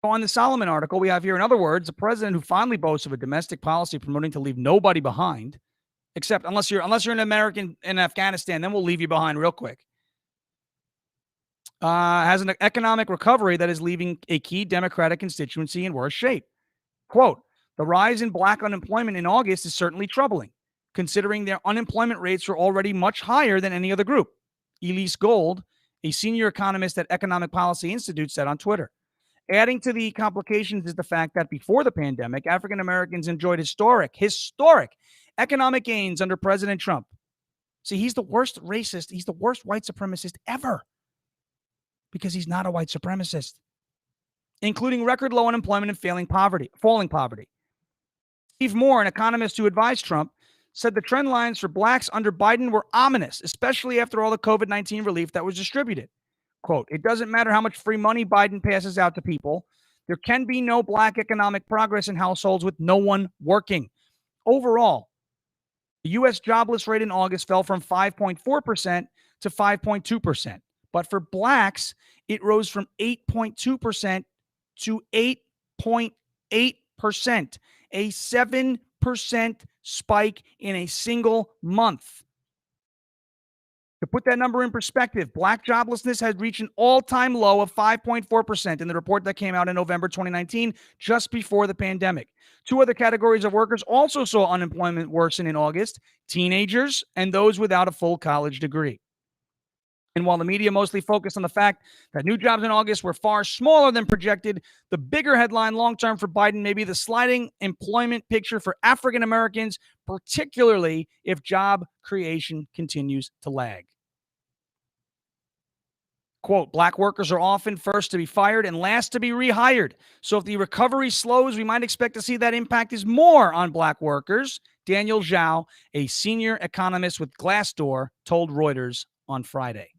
On the Solomon article, we have here, in other words, a president who fondly boasts of a domestic policy promoting to leave nobody behind, except unless you're an American in Afghanistan, then we'll leave you behind real quick. Has an economic recovery that is leaving a key Democratic constituency in worse shape. Quote, the rise in black unemployment in August is certainly troubling. considering their unemployment rates were already much higher than any other group. Elise Gold, a senior economist at Economic Policy Institute, said on Twitter. Adding to the complications is the fact that before the pandemic, African Americans enjoyed historic economic gains under President Trump. See, he's the worst racist. He's the worst white supremacist ever because he's not a white supremacist, including record low unemployment and falling poverty. Steve Moore, an economist who advised Trump, said the trend lines for blacks under Biden were ominous, especially after all the COVID-19 relief that was distributed. Quote, it doesn't matter how much free money Biden passes out to people. There can be no black economic progress in households with no one working. Overall, the U.S. jobless rate in August fell from 5.4% to 5.2%. But for blacks, it rose from 8.2% to 8.8%, a 7% spike in a single month. To put that number in perspective, black joblessness has reached an all-time low of 5.4% in the report that came out in November 2019, just before the pandemic. Two other categories of workers also saw unemployment worsen in August: teenagers and those without a full college degree. And while the media mostly focused on the fact that new jobs in August were far smaller than projected, the bigger headline long-term for Biden may be the sliding employment picture for African Americans, particularly if job creation continues to lag. Quote, black workers are often first to be fired and last to be rehired. So if the recovery slows, we might expect to see that impact is more on black workers. Daniel Zhao, a senior economist with Glassdoor, told Reuters on Friday.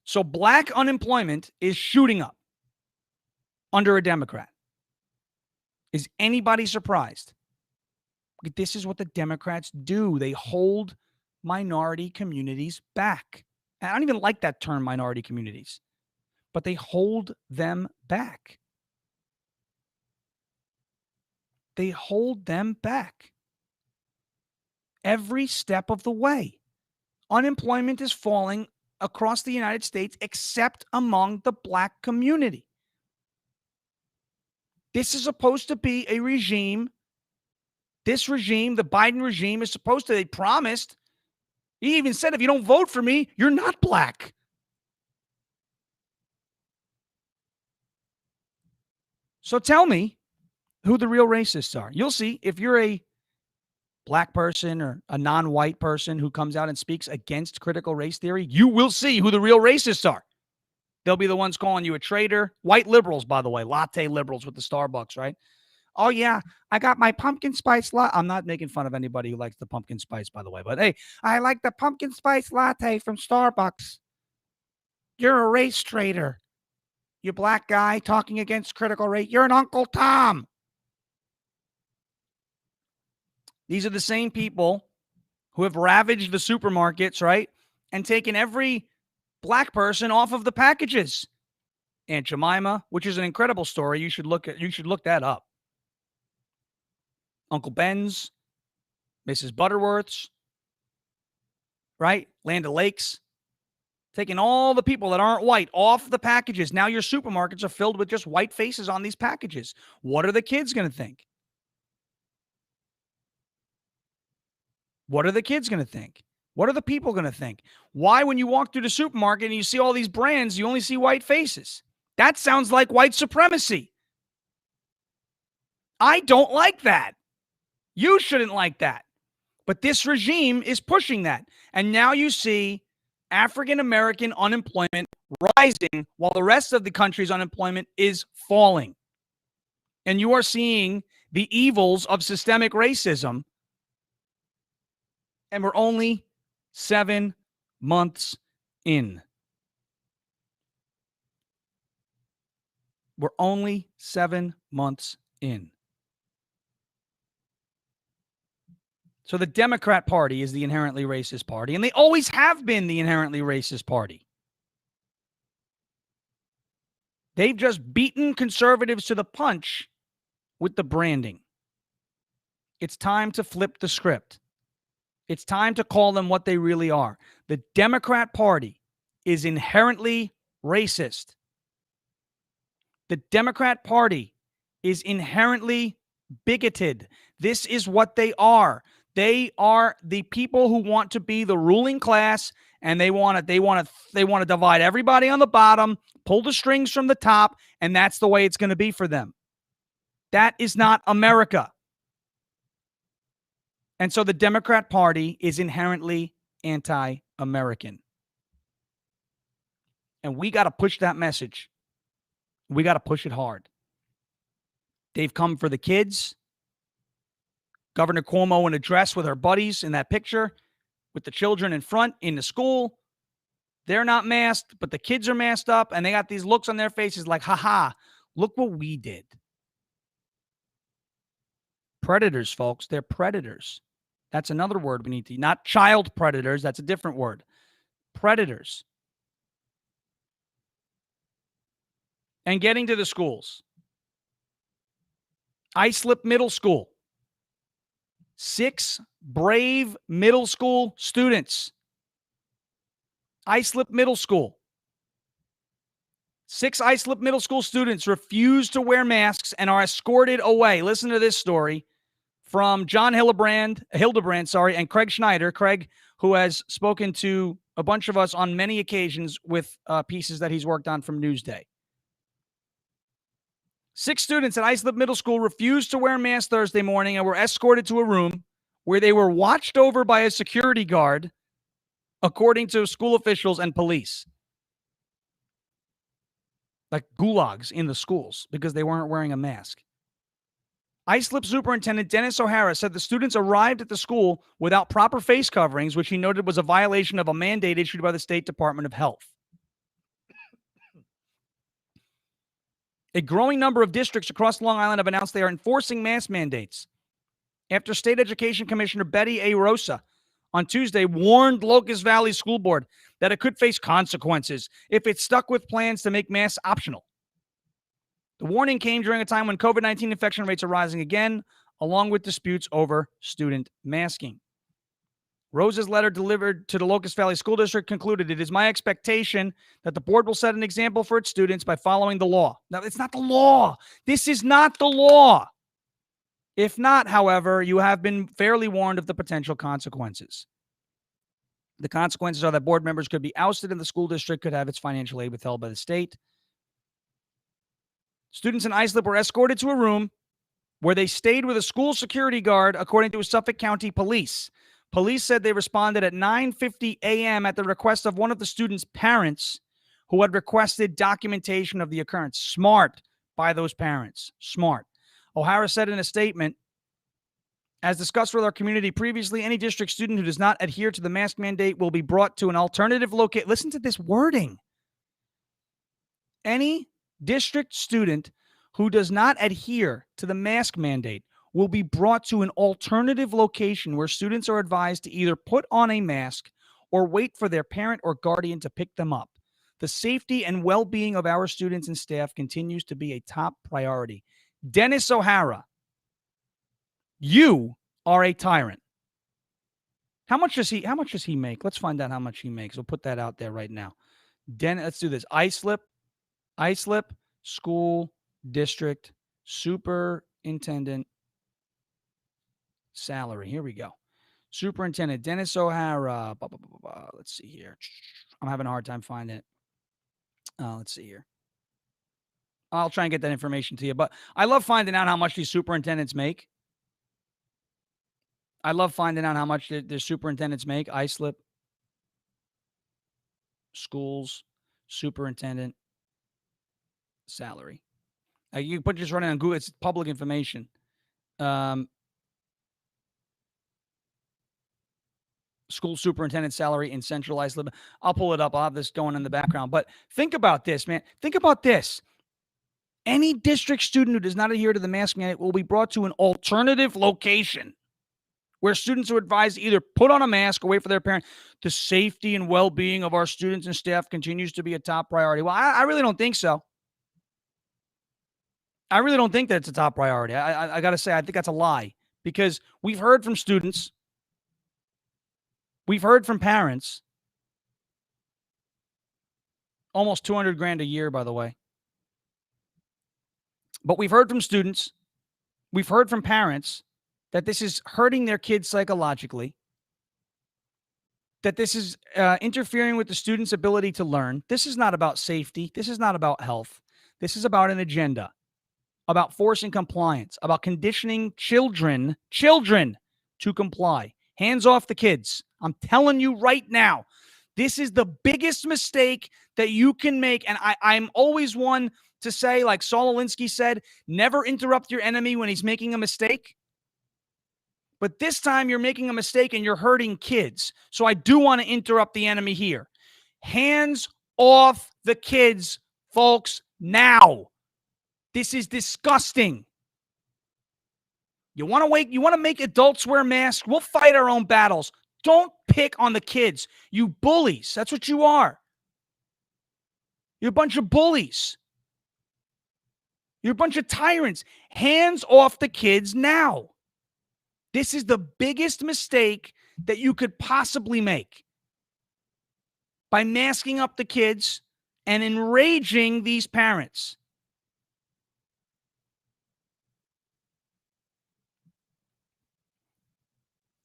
So black unemployment is shooting up under a Democrat. Is anybody surprised? This is what the Democrats do. They hold minority communities back. I don't even like that term, minority communities, but they hold them back. They hold them back every step of the way. Unemployment is falling across the United States, except among the black community. This is supposed to be a regime. This regime, the Biden regime, is supposed to, they promised. He even said, if you don't vote for me, you're not black. So tell me who the real racists are. You'll see if you're a black person or a non-white person who comes out and speaks against critical race theory, you will see who the real racists are. They'll be the ones calling you a traitor. White liberals, by the way, latte liberals with the Starbucks, right? Oh, yeah, I got my pumpkin spice latte. I'm not making fun of anybody who likes the pumpkin spice, by the way. But, hey, I like the pumpkin spice latte from Starbucks. You're a race traitor. You black guy talking against critical race. You're an Uncle Tom. These are the same people who have ravaged the supermarkets, right, and taken every black person off of the packages. Aunt Jemima, which is an incredible story. You should look that up. Uncle Ben's, Mrs. Butterworth's, right? Land O'Lakes. Taking all the people that aren't white off the packages. Now your supermarkets are filled with just white faces on these packages. What are the kids going to think? What are the kids going to think? What are the people going to think? Why, when you walk through the supermarket and you see all these brands, you only see white faces? That sounds like white supremacy. I don't like that. You shouldn't like that. But this regime is pushing that. And now you see African American unemployment rising while the rest of the country's unemployment is falling. And you are seeing the evils of systemic racism. And we're only 7 months in. We're only 7 months in. So the Democrat Party is the inherently racist party, and they always have been the inherently racist party. They've just beaten conservatives to the punch with the branding. It's time to flip the script. It's time to call them what they really are. The Democrat Party is inherently racist. The Democrat Party is inherently bigoted. This is what they are. They are the people who want to be the ruling class, and they want to divide everybody on the bottom, pull the strings from the top, and that's the way it's going to be for them. That is not America. And so the Democrat Party is inherently anti-American. And we got to push that message. We got to push it hard. They've come for the kids. Governor Cuomo in a dress with her buddies in that picture with the children in front in the school. They're not masked, but the kids are masked up, and they got these looks on their faces like, haha, look what we did. Predators, folks. They're predators. That's another word we need to, not child predators. That's a different word. Predators. And getting to the schools. Islip Middle School. 6 brave middle school students. Islip Middle School. 6 Islip Middle School students refuse to wear masks and are escorted away. Listen to this story from John Hildebrand, and Craig Schneider. Craig, who has spoken to a bunch of us on many occasions with pieces that he's worked on from Newsday. 6 students at Islip Middle School refused to wear masks Thursday morning and were escorted to a room where they were watched over by a security guard, according to school officials and police. Like gulags in the schools because they weren't wearing a mask. Islip Superintendent Dennis O'Hara said the students arrived at the school without proper face coverings, which he noted was a violation of a mandate issued by the State Department of Health. A growing number of districts across Long Island have announced they are enforcing mask mandates after State Education Commissioner Betty A. Rosa on Tuesday warned Locust Valley School Board that it could face consequences if it stuck with plans to make masks optional. The warning came during a time when COVID-19 infection rates are rising again, along with disputes over student masking. Rosa's letter delivered to the Locust Valley School District concluded, "It is my expectation that the board will set an example for its students by following the law." Now, it's not the law. This is not the law. If not, however, you have been fairly warned of the potential consequences. The consequences are that board members could be ousted and the school district could have its financial aid withheld by the state. Students in Islip were escorted to a room where they stayed with a school security guard, according to Suffolk County Police. Police said they responded at 9:50 a.m. at the request of one of the students' parents who had requested documentation of the occurrence. Smart by those parents. Smart. O'Hara said in a statement, "As discussed with our community previously, any district student who does not adhere to the mask mandate will be brought to an alternative location." Listen to this wording. Any district student who does not adhere to the mask mandate will be brought to an alternative location where students are advised to either put on a mask or wait for their parent or guardian to pick them up. The safety and well-being of our students and staff continues to be a top priority. Dennis O'Hara, you are a tyrant. How much does he make? Let's find out how much he makes. We'll put that out there right now. Let's do this. Islip School District Superintendent salary. Here we go. Superintendent Dennis O'Hara. Let's see here. I'm having a hard time finding it. Let's see here. I'll try and get that information to you. But I love finding out how much these superintendents make. I love finding out how much the superintendents make. Islip Schools Superintendent salary. You can just run it on Google. It's public information. School superintendent salary in Central Islip. I'll pull it up. I'll have this going in the background. But think about this, man. Think about this. Any district student who does not adhere to the mask mandate will be brought to an alternative location where students are advised to either put on a mask or wait for their parent. The safety and well-being of our students and staff continues to be a top priority. Well, I really don't think so. I really don't think that it's a top priority. I got to say, I think that's a lie because we've heard from students. We've heard from parents. Almost $200,000 a year, by the way. But we've heard from students We've heard from parents that this is hurting their kids psychologically, that this is interfering with the student's ability to learn. This is not about safety. This is not about health. This is about an agenda, about forcing compliance, about conditioning children to comply. Hands off the kids. I'm telling you right now, this is the biggest mistake that you can make. And I'm always one to say, like Saul Alinsky said, never interrupt your enemy when he's making a mistake. But this time you're making a mistake and you're hurting kids. So I do want to interrupt the enemy here. Hands off the kids, folks, now. This is disgusting. You want to make adults wear masks? We'll fight our own battles. Don't pick on the kids. You bullies. That's what you are. You're a bunch of bullies. You're a bunch of tyrants. Hands off the kids now. This is the biggest mistake that you could possibly make by masking up the kids and enraging these parents.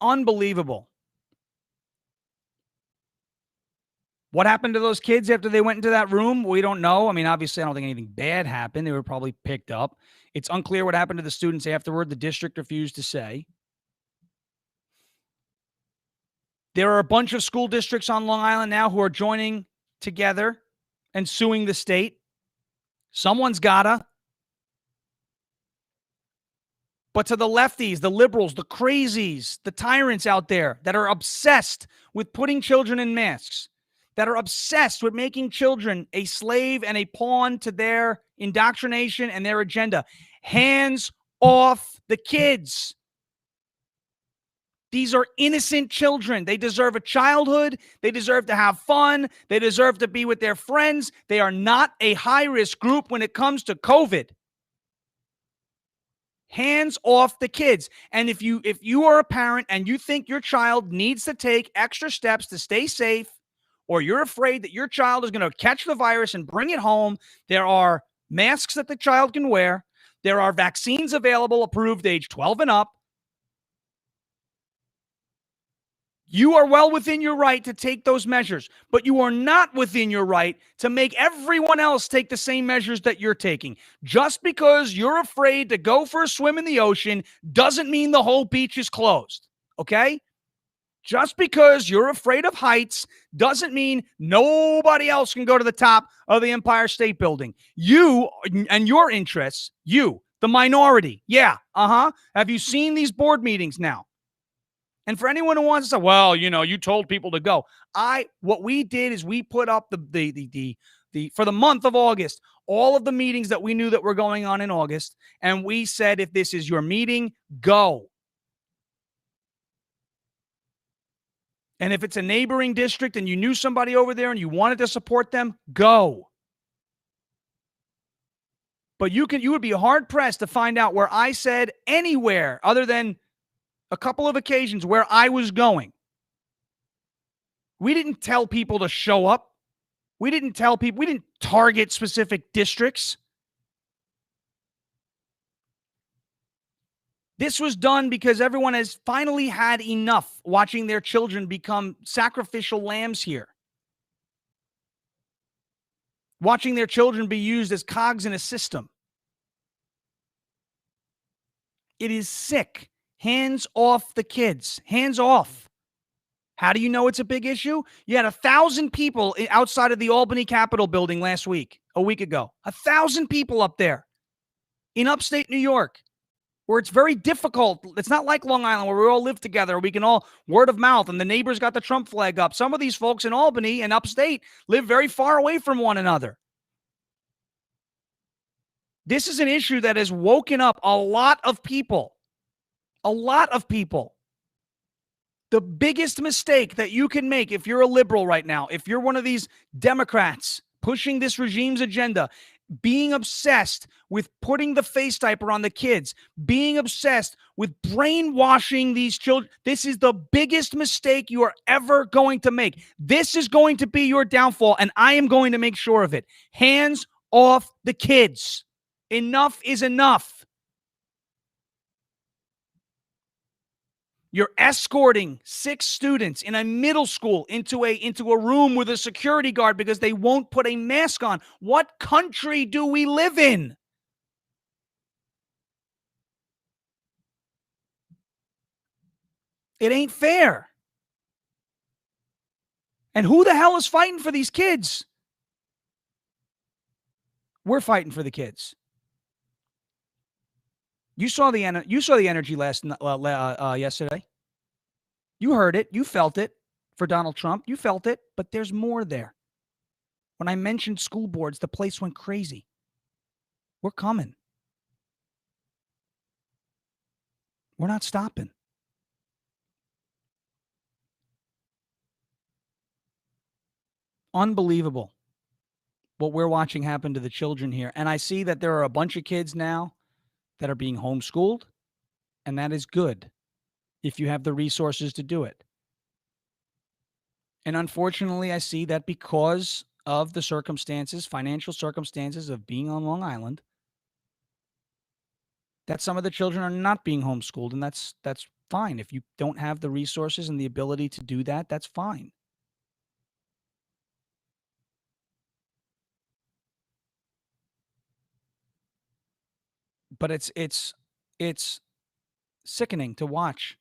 Unbelievable. What happened to those kids after they went into that room? We don't know. I mean, obviously, I don't think anything bad happened. They were probably picked up. It's unclear what happened to the students afterward. The district refused to say. There are a bunch of school districts on Long Island now who are joining together and suing the state. Someone's gotta. But to the lefties, the liberals, the crazies, the tyrants out there that are obsessed with putting children in masks, that are obsessed with making children a slave and a pawn to their indoctrination and their agenda, hands off the kids. These are innocent children. They deserve a childhood. They deserve to have fun. They deserve to be with their friends. They are not a high-risk group when it comes to COVID. Hands off the kids. And if you are a parent and you think your child needs to take extra steps to stay safe, or you're afraid that your child is going to catch the virus and bring it home, there are masks that the child can wear. There are vaccines available approved age 12 and up. You are well within your right to take those measures, but you are not within your right to make everyone else take the same measures that you're taking. Just because you're afraid to go for a swim in the ocean doesn't mean the whole beach is closed, okay? Just because you're afraid of heights doesn't mean nobody else can go to the top of the Empire State Building. You and your interests, you, the minority, have you seen these board meetings now? And for anyone who wants to say, well, you told people to go. What we did is we put up the for the month of August, all of the meetings that we knew that were going on in August. And we said, if this is your meeting, go. And if it's a neighboring district and you knew somebody over there and you wanted to support them, go. But you would be hard pressed to find out where I said anywhere other than a couple of occasions where I was going. We didn't tell people to show up. We didn't target specific districts. This was done because everyone has finally had enough watching their children become sacrificial lambs here. Watching their children be used as cogs in a system. It is sick. Hands off the kids. Hands off. How do you know it's a big issue? You had 1,000 people outside of the Albany Capitol building a week ago. 1,000 people up there in upstate New York, where it's very difficult. It's not like Long Island where we all live together. We can all word of mouth and the neighbors got the Trump flag up. Some of these folks in Albany and upstate live very far away from one another. This is an issue that has woken up a lot of people. A lot of people. The biggest mistake that you can make if you're a liberal right now, if you're one of these Democrats pushing this regime's agenda, being obsessed with putting the face diaper on the kids, being obsessed with brainwashing these children, this is the biggest mistake you are ever going to make. This is going to be your downfall, and I am going to make sure of it. Hands off the kids. Enough is enough. You're escorting 6 students in a middle school into a room with a security guard because they won't put a mask on. What country do we live in? It ain't fair. And who the hell is fighting for these kids? We're fighting for the kids. You saw the energy yesterday. You heard it. You felt it for Donald Trump. You felt it, but there's more there. When I mentioned school boards, the place went crazy. We're coming. We're not stopping. Unbelievable what we're watching happen to the children here. And I see that there are a bunch of kids now that are being homeschooled, and that is good if you have the resources to do it. And unfortunately, I see that because of the circumstances, financial circumstances of being on Long Island, that some of the children are not being homeschooled, and that's fine. If you don't have the resources and the ability to do that, that's fine. But it's sickening to watch.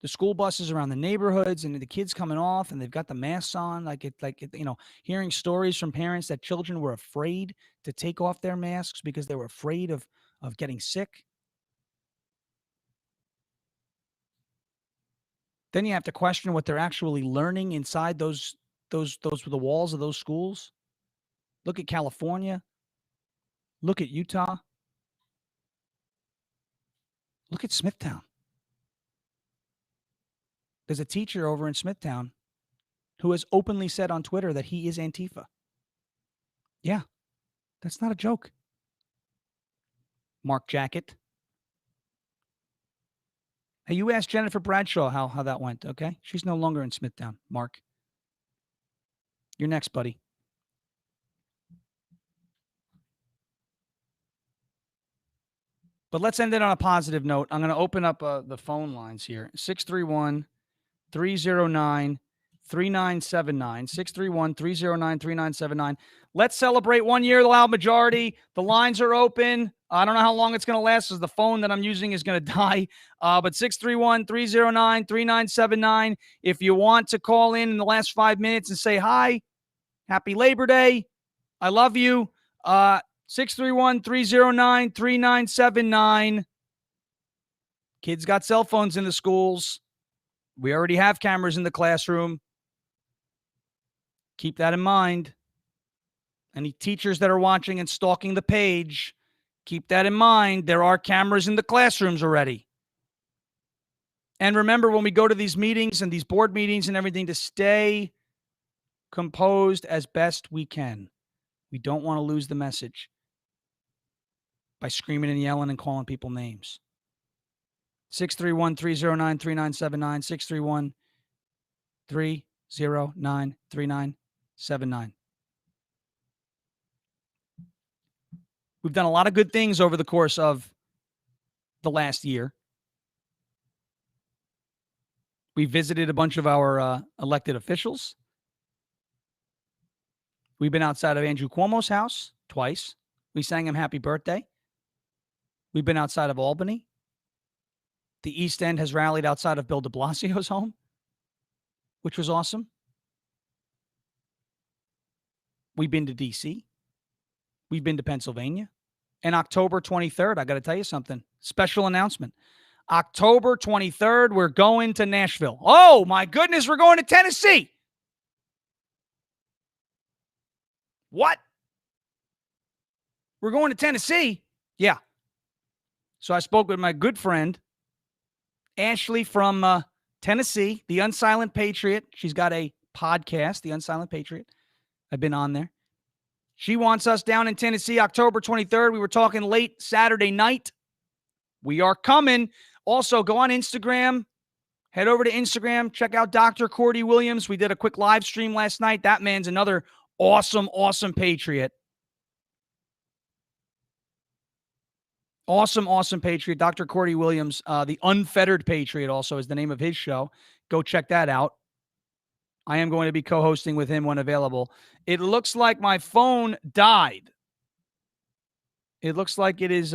The school buses around the neighborhoods and the kids coming off and they've got the masks on, hearing stories from parents that children were afraid to take off their masks because they were afraid of getting sick. Then you have to question what they're actually learning inside those the walls of those schools. Look at California. Look at Utah. Look at Smithtown. There's a teacher over in Smithtown who has openly said on Twitter that he is Antifa. Yeah, that's not a joke. Mark Jacket. Hey, you asked Jennifer Bradshaw how that went, okay? She's no longer in Smithtown, Mark. You're next, buddy. But let's end it on a positive note. I'm going to open up the phone lines here. 631-309-3979. 631-309-3979. Let's celebrate 1 year of the loud majority. The lines are open. I don't know how long it's going to last because the phone that I'm using is going to die. But 631-309-3979. If you want to call in the last 5 minutes and say hi, happy Labor Day, I love you. 631-309-3979. Kids got cell phones in the schools. We already have cameras in the classroom. Keep that in mind. Any teachers that are watching and stalking the page, keep that in mind. There are cameras in the classrooms already. And remember, when we go to these meetings and these board meetings and everything, to stay composed as best we can. We don't want to lose the message by screaming and yelling and calling people names. 631-309-3979, 631-309-3979. We've done a lot of good things over the course of the last year. We visited a bunch of our elected officials. We've been outside of Andrew Cuomo's house twice. We sang him happy birthday. We've been outside of Albany. The East End has rallied outside of Bill de Blasio's home, which was awesome. We've been to D.C. We've been to Pennsylvania. And October 23rd, I got to tell you something. Special announcement. October 23rd, we're going to Nashville. Oh, my goodness, we're going to Tennessee. What? We're going to Tennessee? Yeah. So I spoke with my good friend, Ashley from Tennessee, the Unsilent Patriot. She's got a podcast, The Unsilent Patriot. I've been on there. She wants us down in Tennessee, October 23rd. We were talking late Saturday night. We are coming. Also, go on Instagram. Head over to Instagram. Check out Dr. Cordy Williams. We did a quick live stream last night. That man's another awesome, awesome patriot. Awesome, awesome Patriot. Dr. Cordy Williams, the Unfettered Patriot also is the name of his show. Go check that out. I am going to be co-hosting with him when available. It looks like my phone died. It looks like it is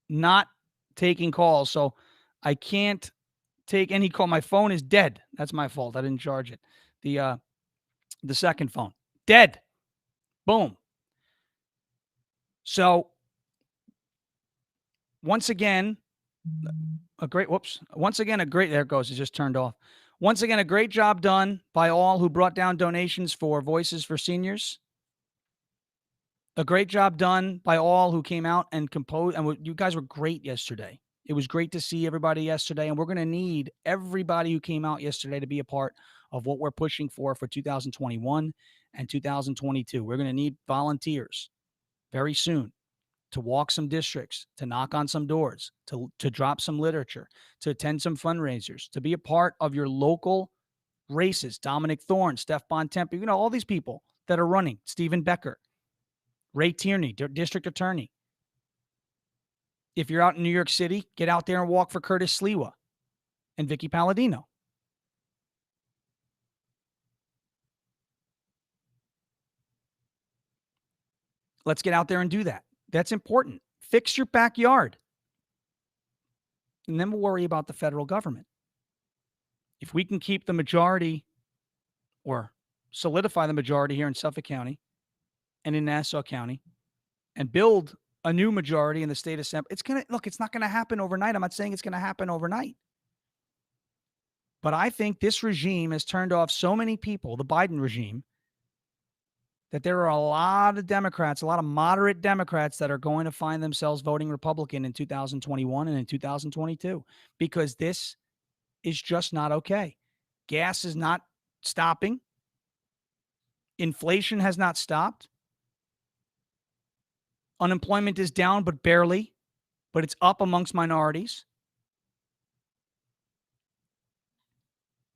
not taking calls, so I can't take any call. My phone is dead. That's my fault. I didn't charge it. The second phone, dead. Boom. So once again, there it goes. It just turned off. Once again, a great job done by all who brought down donations for Voices for Seniors. A great job done by all who came out and composed. And you guys were great yesterday. It was great to see everybody yesterday. And we're going to need everybody who came out yesterday to be a part of what we're pushing for 2021 and 2022. We're going to need volunteers very soon to walk some districts, to knock on some doors, to drop some literature, to attend some fundraisers, to be a part of your local races. Dominic Thorne, Steph Bontempi, all these people that are running. Stephen Becker, Ray Tierney, district attorney. If you're out in New York City, get out there and walk for Curtis Sliwa and Vicky Palladino. Let's get out there and do that. That's important. Fix your backyard. And then we'll worry about the federal government. If we can keep the majority or solidify the majority here in Suffolk County and in Nassau County and build a new majority in the state assembly, it's not going to happen overnight. I'm not saying it's going to happen overnight. But I think this regime has turned off so many people, the Biden regime, that there are a lot of Democrats, a lot of moderate Democrats that are going to find themselves voting Republican in 2021 and in 2022 because this is just not okay. Gas is not stopping. Inflation has not stopped. Unemployment is down, but barely, but it's up amongst minorities.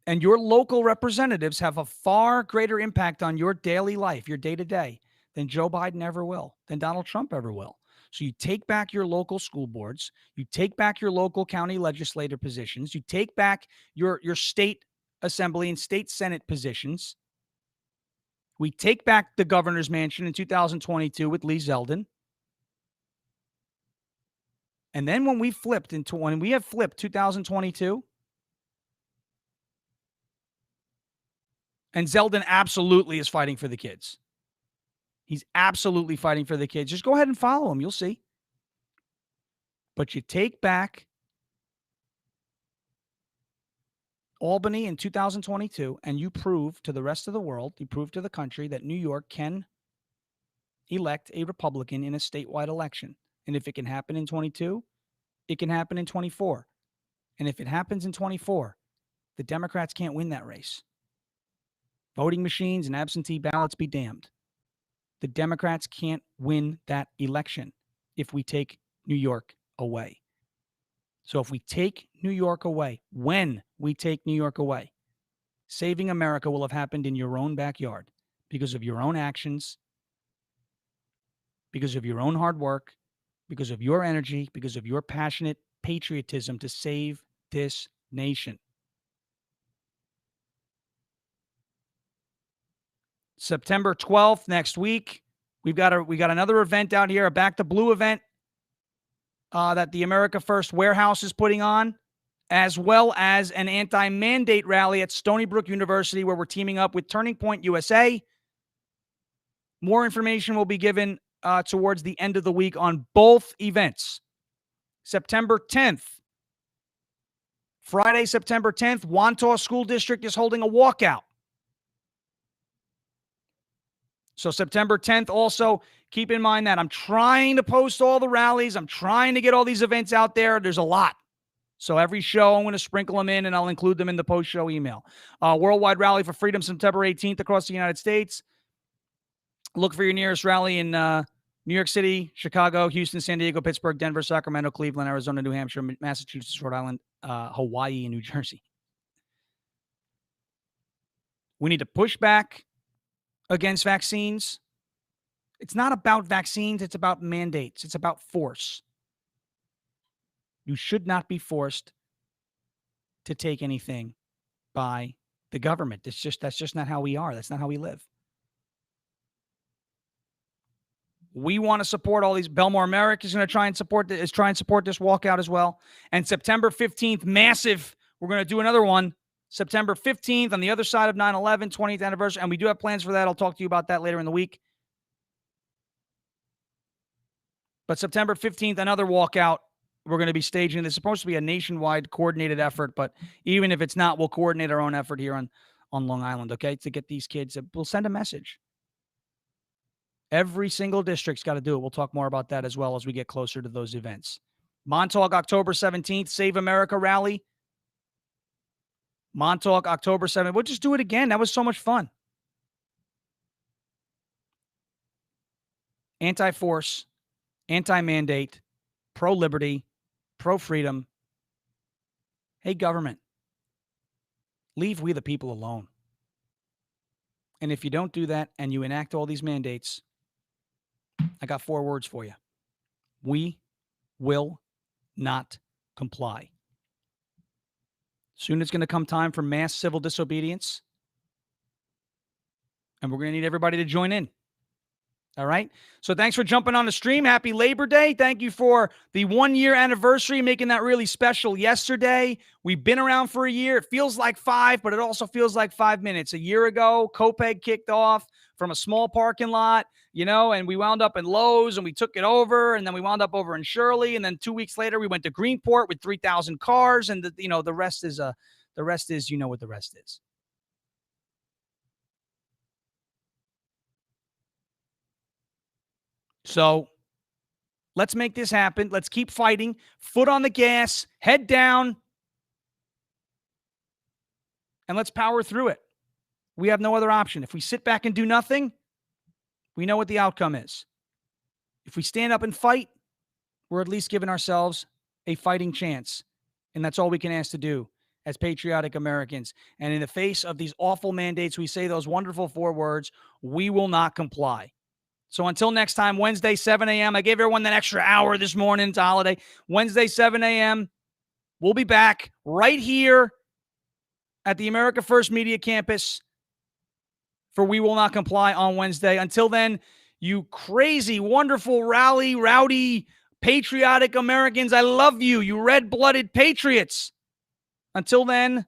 And your local representatives have a far greater impact on your daily life, your day-to-day, than Joe Biden ever will, than Donald Trump ever will. So you take back your local school boards, you take back your local county legislator positions, you take back your state assembly and state senate positions. We take back the governor's mansion in 2022 with Lee Zeldin. And then when we have flipped 2022, and Zeldin absolutely is fighting for the kids. He's absolutely fighting for the kids. Just go ahead and follow him. You'll see. But you take back Albany in 2022, and you prove to the rest of the world, you prove to the country that New York can elect a Republican in a statewide election. And if it can happen in 22, it can happen in 24. And if it happens in 24, the Democrats can't win that race. Voting machines and absentee ballots be damned. The Democrats can't win that election if we take New York away. So if we take New York away, when we take New York away, saving America will have happened in your own backyard because of your own actions, because of your own hard work, because of your energy, because of your passionate patriotism to save this nation. September 12th, next week, we got another event out here, a Back to Blue event that the America First Warehouse is putting on, as well as an anti-mandate rally at Stony Brook University where we're teaming up with Turning Point USA. More information will be given towards the end of the week on both events. September 10th, Friday, September 10th, Wantagh School District is holding a walkout. So September 10th, also keep in mind that I'm trying to post all the rallies. I'm trying to get all these events out there. There's a lot. So every show, I'm going to sprinkle them in, and I'll include them in the post-show email. Worldwide Rally for Freedom, September 18th across the United States. Look for your nearest rally in New York City, Chicago, Houston, San Diego, Pittsburgh, Denver, Sacramento, Cleveland, Arizona, New Hampshire, Massachusetts, Rhode Island, Hawaii, and New Jersey. We need to push back against vaccines. It's not about vaccines. It's about mandates. It's about force. You should not be forced to take anything by the government. That's just not how we are. That's not how we live. We want to support all these. Belmore America is going to try and support this walkout as well. And September 15th, massive. We're going to do another one. September 15th on the other side of 9/11, 20th anniversary. And we do have plans for that. I'll talk to you about that later in the week. But September 15th, another walkout. We're going to be staging. It's supposed to be a nationwide coordinated effort, but even if it's not, we'll coordinate our own effort here on Long Island, okay, to get these kids. We'll send a message. Every single district's got to do it. We'll talk more about that as well as we get closer to those events. Montauk, October 17th, Save America rally. Montauk, October 7th. We'll just do it again. That was so much fun. Anti-force, anti-mandate, pro-liberty, pro-freedom. Hey, government, leave we the people alone. And if you don't do that and you enact all these mandates, I got 4 words for you. We will not comply. Soon it's going to come time for mass civil disobedience. And we're going to need everybody to join in. All right. So thanks for jumping on the stream. Happy Labor Day. Thank you for the 1-year anniversary, making that really special yesterday. We've been around for a year. It feels like 5, but it also feels like 5 minutes. A year ago, Copeg kicked off from a small parking lot, and we wound up in Lowe's and we took it over. And then we wound up over in Shirley. And then 2 weeks later, we went to Greenport with 3,000 cars. And the rest is what the rest is. So let's make this happen. Let's keep fighting. Foot on the gas, head down, and let's power through it. We have no other option. If we sit back and do nothing, we know what the outcome is. If we stand up and fight, we're at least giving ourselves a fighting chance. And that's all we can ask to do as patriotic Americans. And in the face of these awful mandates, we say those wonderful 4 words, we will not comply. So until next time, Wednesday, 7 a.m. I gave everyone that extra hour this morning. It's a holiday. Wednesday, 7 a.m. We'll be back right here at the America First Media Campus for We Will Not Comply on Wednesday. Until then, you crazy, wonderful, rowdy, patriotic Americans, I love you, you red-blooded patriots. Until then,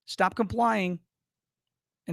stop complying